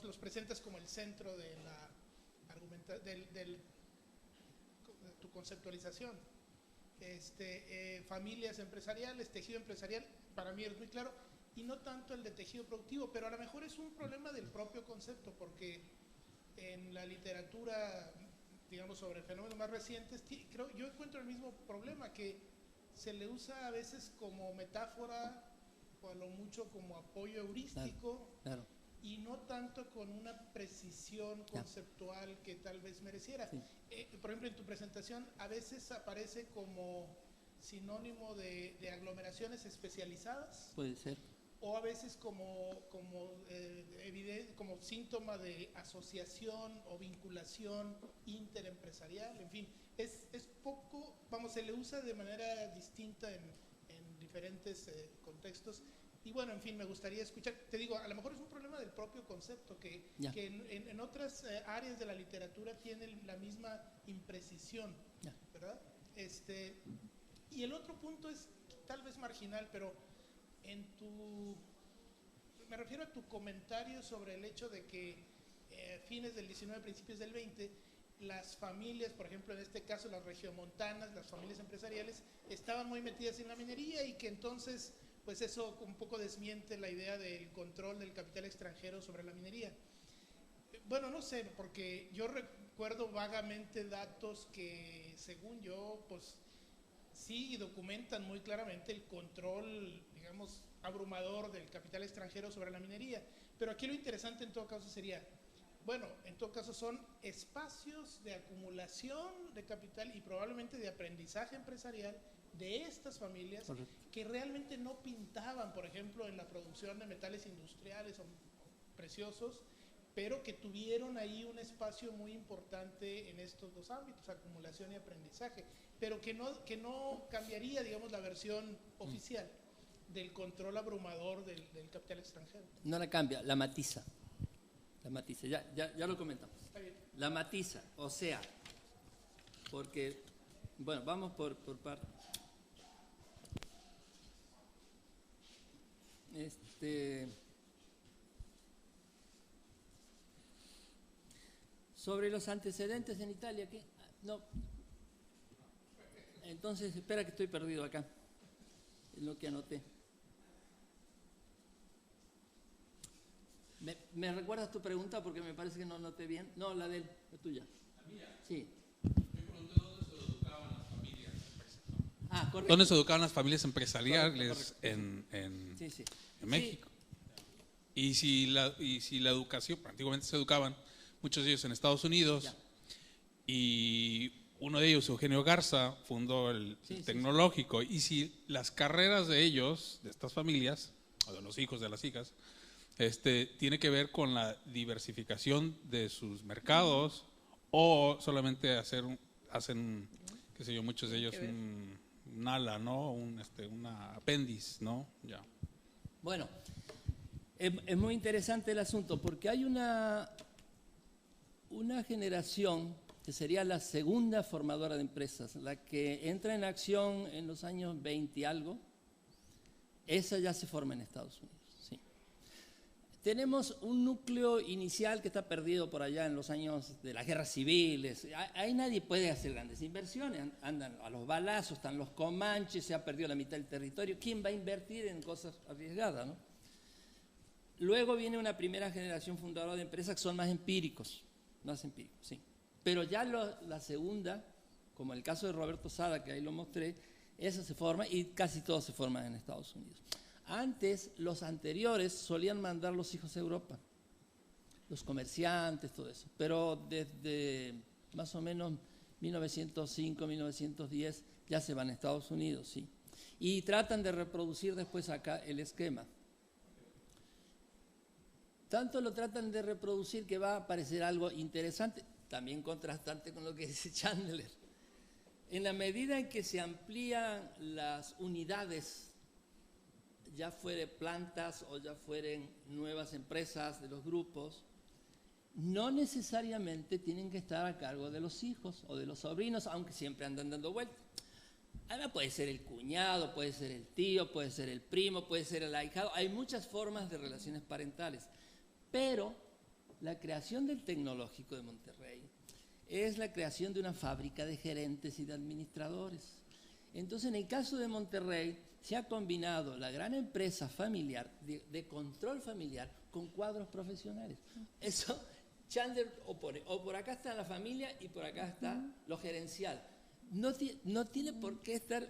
los presentas como el centro de tu conceptualización. Familias empresariales, tejido empresarial, para mí es muy claro, y no tanto el de tejido productivo, pero a lo mejor es un problema del propio concepto, porque en la literatura, digamos, sobre fenómenos más recientes, yo encuentro el mismo problema, que se le usa a veces como metáfora o a lo mucho como apoyo heurístico, claro. Y no tanto con una precisión conceptual que tal vez mereciera. Sí. Por ejemplo, en tu presentación a veces aparece como sinónimo de aglomeraciones especializadas. Puede ser. O a veces como síntoma de asociación o vinculación interempresarial, en fin, es poco, se le usa de manera distinta en diferentes contextos, Y bueno, en fin, me gustaría escuchar, te digo, a lo mejor es un problema del propio concepto, que en otras áreas de la literatura tiene la misma imprecisión, ¿verdad? Y el otro punto es tal vez marginal, pero me refiero a tu comentario sobre el hecho de que fines del 19, principios del 20, las familias, por ejemplo, en este caso las regiomontanas, las familias empresariales, estaban muy metidas en la minería y que entonces, pues eso un poco desmiente la idea del control del capital extranjero sobre la minería. Bueno, no sé, porque yo recuerdo vagamente datos que, según yo, pues sí documentan muy claramente el control, digamos, abrumador del capital extranjero sobre la minería. Pero aquí lo interesante en todo caso sería, bueno, en todo caso son espacios de acumulación de capital y probablemente de aprendizaje empresarial de estas familias. Correcto. Que realmente no pintaban, por ejemplo, en la producción de metales industriales o preciosos, pero que tuvieron ahí un espacio muy importante en estos dos ámbitos, acumulación y aprendizaje, pero que no cambiaría, digamos, la versión oficial del control abrumador del capital extranjero. No la cambia, la matiza. La matiza, ya lo comentamos. Está bien. La matiza, o sea, porque, bueno, vamos por partes. Sobre los antecedentes en Italia, ¿qué? No. Entonces, espera que estoy perdido acá, en lo que anoté. ¿Me recuerdas tu pregunta? Porque me parece que no noté bien. No, la tuya. ¿La mía? Sí. Me pregunté dónde se educaban las familias empresariales. Correcto. ¿Dónde se educaban las familias empresariales correcto. En México? Sí. Y si la educación, antiguamente se educaban muchos de ellos en Estados Unidos, y uno de ellos, Eugenio Garza, fundó el tecnológico, y si las carreras de ellos, de estas familias, o de los hijos, de las hijas, tiene que ver con la diversificación de sus mercados, o solamente hacen, qué sé yo, muchos de ellos un ala, ¿no? Una apéndice, ¿no? Ya. Bueno, es muy interesante el asunto, porque hay una generación que sería la segunda formadora de empresas, la que entra en acción en los años 20 y algo, esa ya se forma en Estados Unidos. Sí. Tenemos un núcleo inicial que está perdido por allá en los años de las guerras civiles. Ahí nadie puede hacer grandes inversiones, andan a los balazos, están los comanches, se ha perdido la mitad del territorio. ¿Quién va a invertir en cosas arriesgadas, no? Luego viene una primera generación fundadora de empresas que son más empíricos, sí. Pero ya la segunda, como el caso de Roberto Sada, que ahí lo mostré, esa se forma y casi todos se forman en Estados Unidos. Antes, los anteriores solían mandar los hijos a Europa, los comerciantes, todo eso. Pero desde más o menos 1905, 1910, ya se van a Estados Unidos, sí. Y tratan de reproducir después acá el esquema. Tanto lo tratan de reproducir que va a parecer algo interesante, también contrastante con lo que dice Chandler. En la medida en que se amplían las unidades, ya fueren plantas o ya fueren nuevas empresas de los grupos, no necesariamente tienen que estar a cargo de los hijos o de los sobrinos, aunque siempre andan dando vueltas. Además puede ser el cuñado, puede ser el tío, puede ser el primo, puede ser el ahijado. Hay muchas formas de relaciones parentales. Pero la creación del Tecnológico de Monterrey es la creación de una fábrica de gerentes y de administradores. Entonces, en el caso de Monterrey, se ha combinado la gran empresa familiar, de control familiar, con cuadros profesionales. Eso Chandler opone. O por acá está la familia y por acá está lo gerencial. No tiene por qué estar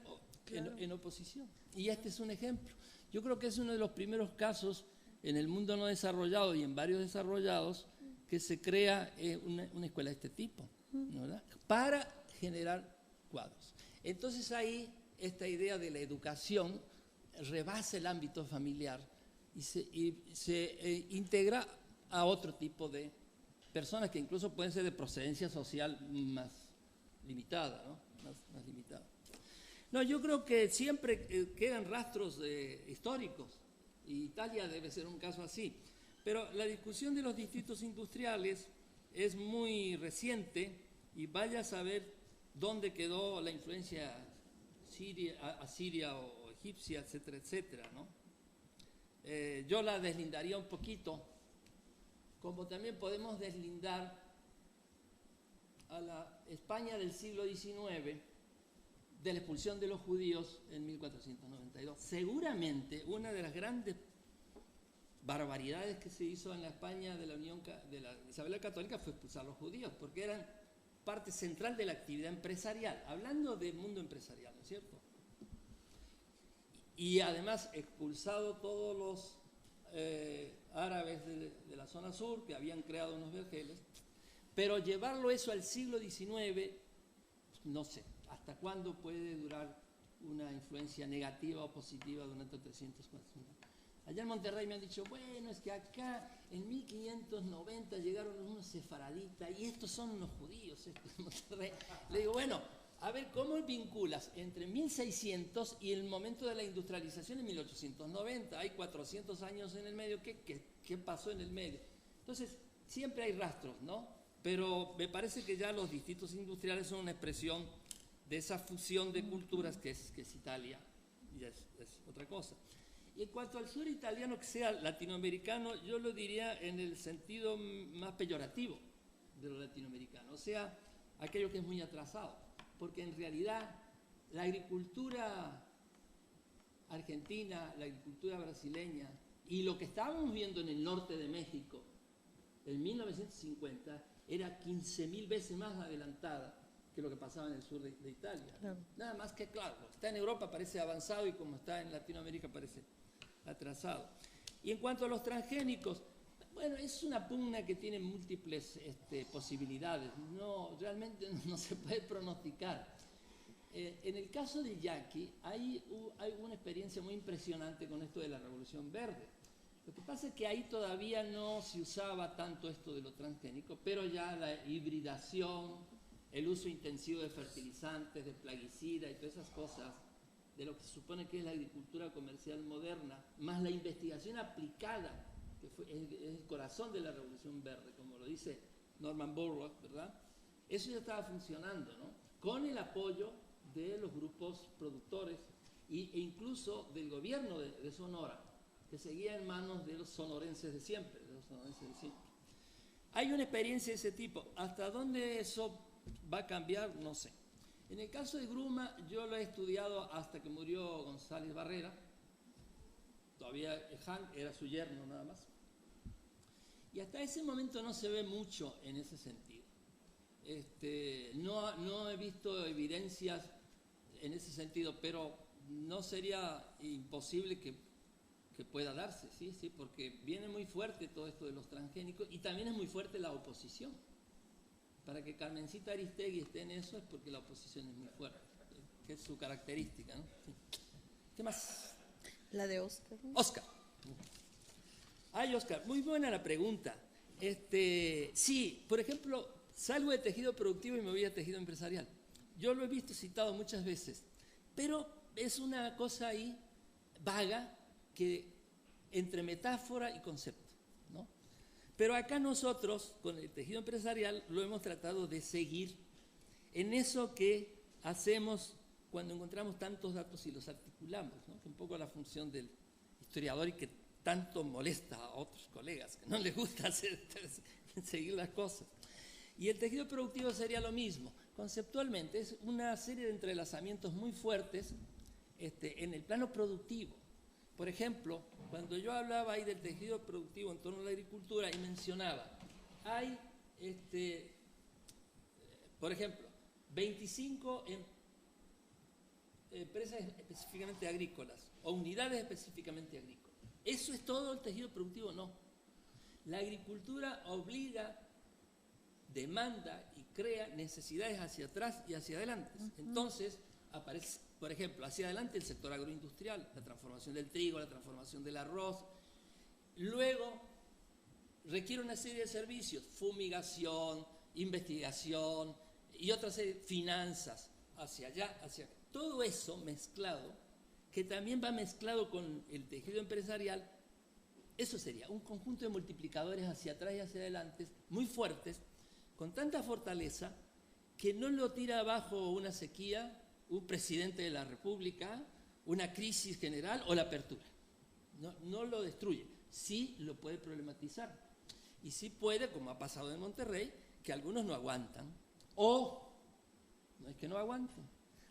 en oposición. Y este es un ejemplo. Yo creo que es uno de los primeros casos en el mundo no desarrollado y en varios desarrollados que se crea una escuela de este tipo, ¿verdad? Para generar cuadros. Entonces ahí esta idea de la educación rebasa el ámbito familiar y se integra a otro tipo de personas que incluso pueden ser de procedencia social más limitada, ¿no? Más limitada. No, yo creo que siempre quedan rastros históricos. Y Italia debe ser un caso así. Pero la discusión de los distritos industriales es muy reciente y vaya a saber dónde quedó la influencia asiria o egipcia, etcétera, etcétera, ¿no? Yo la deslindaría un poquito, como también podemos deslindar a la España del siglo XIX de la expulsión de los judíos en 1492. Seguramente una de las grandes barbaridades que se hizo en la España de la Isabel Católica fue expulsar a los judíos, porque eran parte central de la actividad empresarial, hablando del mundo empresarial, ¿no es cierto? Y además expulsado todos los árabes de la zona sur que habían creado unos vergeles, pero llevarlo eso al siglo XIX, no sé, ¿hasta cuándo puede durar una influencia negativa o positiva durante 300, 400 años? Allá en Monterrey me han dicho, bueno, es que acá en 1590 llegaron unos sefaraditas y estos son unos judíos, estos en Monterrey. Le digo, bueno, a ver, ¿cómo vinculas entre 1600 y el momento de la industrialización en 1890? Hay 400 años en el medio, ¿qué pasó en el medio? Entonces, siempre hay rastros, ¿no? Pero me parece que ya los distritos industriales son una expresión de esa fusión de culturas que es Italia, y es otra cosa. Y en cuanto al sur italiano que sea latinoamericano, yo lo diría en el sentido más peyorativo de lo latinoamericano, o sea, aquello que es muy atrasado, porque en realidad la agricultura argentina, la agricultura brasileña y lo que estábamos viendo en el norte de México en 1950 era 15.000 veces más adelantada que lo que pasaba en el sur de Italia. Claro. Nada más que, claro, lo que está en Europa parece avanzado y como está en Latinoamérica parece atrasado. Y en cuanto a los transgénicos, bueno, es una pugna que tiene múltiples posibilidades. No, realmente no se puede pronosticar. En el caso de yaqui hay una experiencia muy impresionante con esto de la Revolución Verde. Lo que pasa es que ahí todavía no se usaba tanto esto de lo transgénico, pero ya la hibridación, el uso intensivo de fertilizantes, de plaguicidas y todas esas cosas, de lo que se supone que es la agricultura comercial moderna, más la investigación aplicada, que fue el corazón de la Revolución Verde, como lo dice Norman Borlaug, ¿verdad? Eso ya estaba funcionando, ¿no? Con el apoyo de los grupos productores e incluso del gobierno de Sonora, que seguía en manos de los sonorenses de siempre, Hay una experiencia de ese tipo. ¿Hasta dónde eso va a cambiar? No sé. En el caso de Gruma, yo lo he estudiado hasta que murió González Barrera. Todavía Hank era su yerno nada más. Y hasta ese momento no se ve mucho en ese sentido. No he visto evidencias en ese sentido, pero no sería imposible que pueda darse, ¿sí? Porque viene muy fuerte todo esto de los transgénicos y también es muy fuerte la oposición. Para que Carmencita Aristegui esté en eso es porque la oposición es muy fuerte, que es su característica, ¿no? Sí. ¿Qué más? La de Oscar. Oscar. Ay, Oscar, muy buena la pregunta. Sí, por ejemplo, salgo de tejido productivo y me voy a tejido empresarial. Yo lo he visto citado muchas veces, pero es una cosa ahí vaga que entre metáfora y concepto, ¿no? Pero acá nosotros, con el tejido empresarial, lo hemos tratado de seguir en eso que hacemos cuando encontramos tantos datos y los articulamos, ¿no? Que es un poco la función del historiador y que tanto molesta a otros colegas, que no les gusta seguir las cosas. Y el tejido productivo sería lo mismo. Conceptualmente es una serie de entrelazamientos muy fuertes en el plano productivo. Por ejemplo, cuando yo hablaba ahí del tejido productivo en torno a la agricultura y mencionaba, hay, por ejemplo, 25 empresas específicamente agrícolas o unidades específicamente agrícolas. ¿Eso es todo el tejido productivo? No. La agricultura obliga, demanda y crea necesidades hacia atrás y hacia adelante. Entonces, aparece, por ejemplo, hacia adelante el sector agroindustrial, la transformación del trigo, la transformación del arroz. Luego, requiere una serie de servicios, fumigación, investigación y otra serie, finanzas, hacia allá, hacia acá. Todo eso mezclado, que también va mezclado con el tejido empresarial, Eso sería un conjunto de multiplicadores hacia atrás y hacia adelante, muy fuertes, con tanta fortaleza que no lo tira abajo una sequía, un presidente de la República, una crisis general o la apertura. No lo destruye, sí lo puede problematizar. Y sí puede, como ha pasado en Monterrey, que algunos no aguantan, o no es que no aguanten,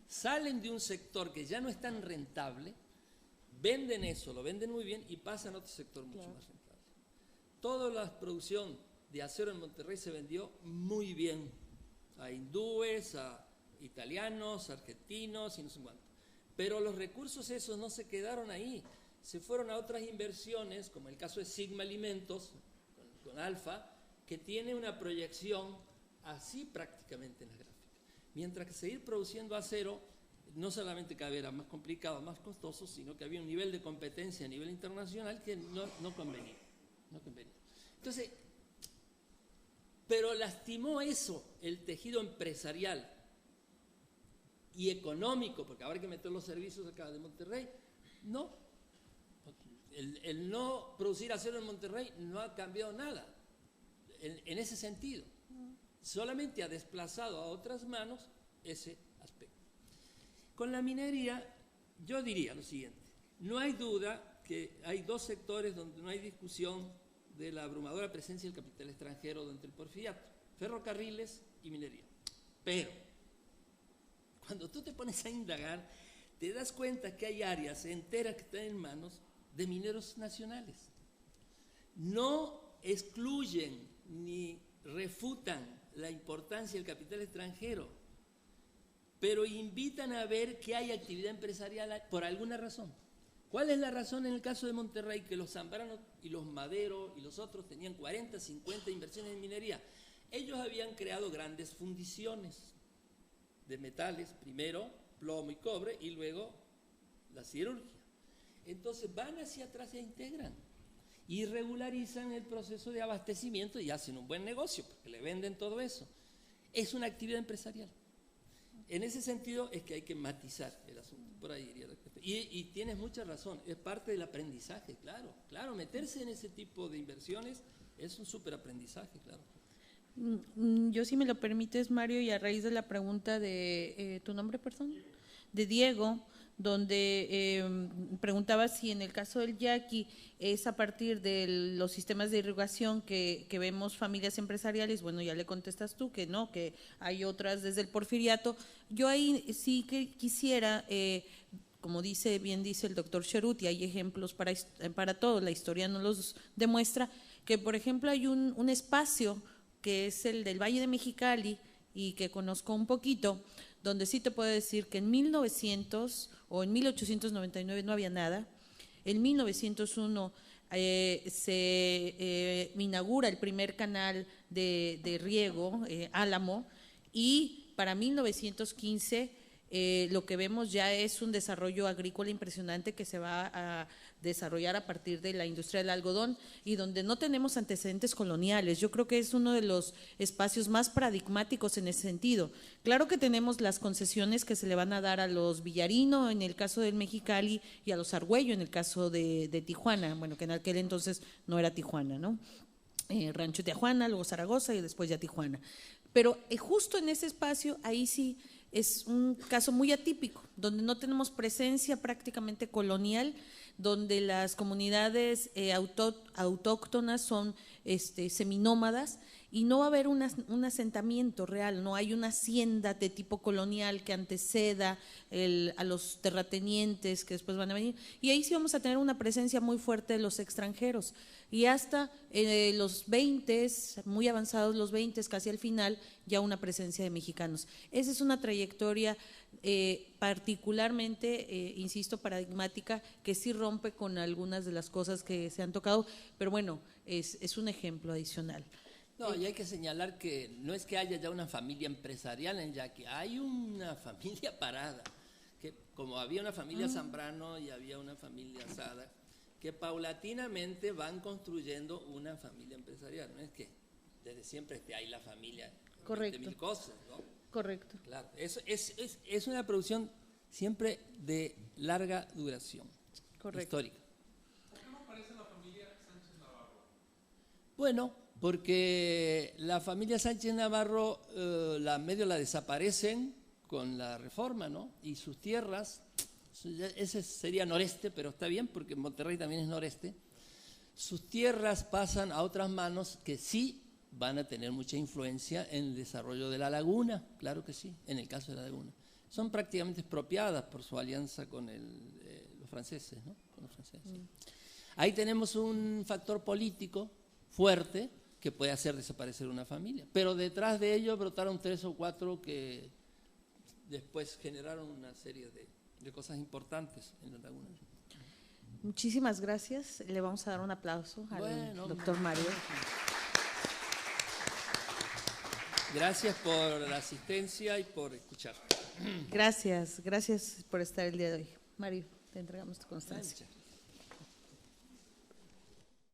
salen de un sector que ya no es tan rentable, venden eso, lo venden muy bien y pasan a otro sector mucho más rentable. Toda la producción de acero en Monterrey se vendió muy bien a hindúes, a italianos, argentinos y no sé cuánto. Pero los recursos esos no se quedaron ahí, se fueron a otras inversiones, como el caso de Sigma Alimentos, con Alfa, que tiene una proyección así prácticamente en las gráficas. Mientras que seguir produciendo acero, no solamente cada vez era más complicado, más costoso, sino que había un nivel de competencia a nivel internacional que no convenía. Entonces, pero lastimó eso el tejido empresarial y económico, porque ahora hay que meter los servicios acá de Monterrey. No, el no producir acero en Monterrey no ha cambiado nada en ese sentido. Solamente ha desplazado a otras manos ese aspecto. Con la minería, yo diría lo siguiente: no hay duda que hay dos sectores donde no hay discusión de la abrumadora presencia del capital extranjero durante el porfiriato: ferrocarriles y minería. Pero cuando tú te pones a indagar, te das cuenta que hay áreas enteras que están en manos de mineros nacionales. No excluyen ni refutan la importancia del capital extranjero, pero invitan a ver que hay actividad empresarial por alguna razón. ¿Cuál es la razón en el caso de Monterrey? Que los Zambrano y los Madero y los otros tenían 40, 50 inversiones en minería. Ellos habían creado grandes fundiciones de metales, primero plomo y cobre y luego la siderurgia. Entonces van hacia atrás e integran y regularizan el proceso de abastecimiento y hacen un buen negocio porque le venden todo eso. Es una actividad empresarial. En ese sentido es que hay que matizar el asunto. Por ahí diría. Y tienes mucha razón, es parte del aprendizaje, claro, meterse en ese tipo de inversiones es un súper aprendizaje, claro. Yo, si me lo permites, Mario, y a raíz de la pregunta de, ¿tu nombre, perdón? De Diego, donde preguntaba si en el caso del yaqui es a partir de los sistemas de irrigación que vemos familias empresariales. Bueno, ya le contestas tú que no, que hay otras desde el porfiriato. Yo ahí sí que quisiera, como bien dice el doctor Cheruti, hay ejemplos para todo, la historia nos los demuestra, que por ejemplo hay un espacio que es el del Valle de Mexicali y que conozco un poquito, donde sí te puedo decir que en 1900 o en 1899 no había nada. En 1901 se inaugura el primer canal de riego, Álamo, y para 1915 lo que vemos ya es un desarrollo agrícola impresionante que se va a desarrollar a partir de la industria del algodón y donde no tenemos antecedentes coloniales. Yo creo que es uno de los espacios más paradigmáticos en ese sentido. Claro que tenemos las concesiones que se le van a dar a los Villarino en el caso del Mexicali y a los Argüello en el caso de Tijuana, bueno, que en aquel entonces no era Tijuana, ¿no? Rancho Tijuana, luego Zaragoza y después ya Tijuana. Pero justo en ese espacio, ahí sí es un caso muy atípico, donde no tenemos presencia prácticamente colonial, donde las comunidades autóctonas son seminómadas y no va a haber un asentamiento real, no hay una hacienda de tipo colonial que anteceda a los terratenientes que después van a venir, y ahí sí vamos a tener una presencia muy fuerte de los extranjeros. Y hasta los 20, muy avanzados los 20, casi al final, ya una presencia de mexicanos. Esa es una trayectoria particularmente, insisto, paradigmática, que sí rompe con algunas de las cosas que se han tocado, pero bueno, es un ejemplo adicional. No, y hay que señalar que no es que haya ya una familia empresarial en Yaqui, hay una familia parada, que como había una familia Zambrano y había una familia Sada, que paulatinamente van construyendo una familia empresarial. No es que desde siempre hay la familia, correcto, 20.000 cosas, ¿no? Correcto. Claro, es una producción siempre de larga duración, correcto, histórica. ¿Por qué no aparece la familia Sánchez Bueno, porque la familia Sánchez Navarro medio la desaparecen con la reforma, ¿no? Y sus tierras, ese sería noreste, pero está bien porque Monterrey también es noreste, sus tierras pasan a otras manos que sí van a tener mucha influencia en el desarrollo de la laguna, claro que sí, en el caso de la laguna. Son prácticamente expropiadas por su alianza con los franceses, ¿no? Con los franceses. Ahí tenemos un factor político fuerte que puede hacer desaparecer una familia, pero detrás de ello brotaron 3 o 4 que después generaron una serie de cosas importantes en la laguna. Muchísimas gracias. Le vamos a dar un aplauso al doctor Mario. Gracias por la asistencia y por escuchar. Gracias por estar el día de hoy. Mario, te entregamos tu constancia.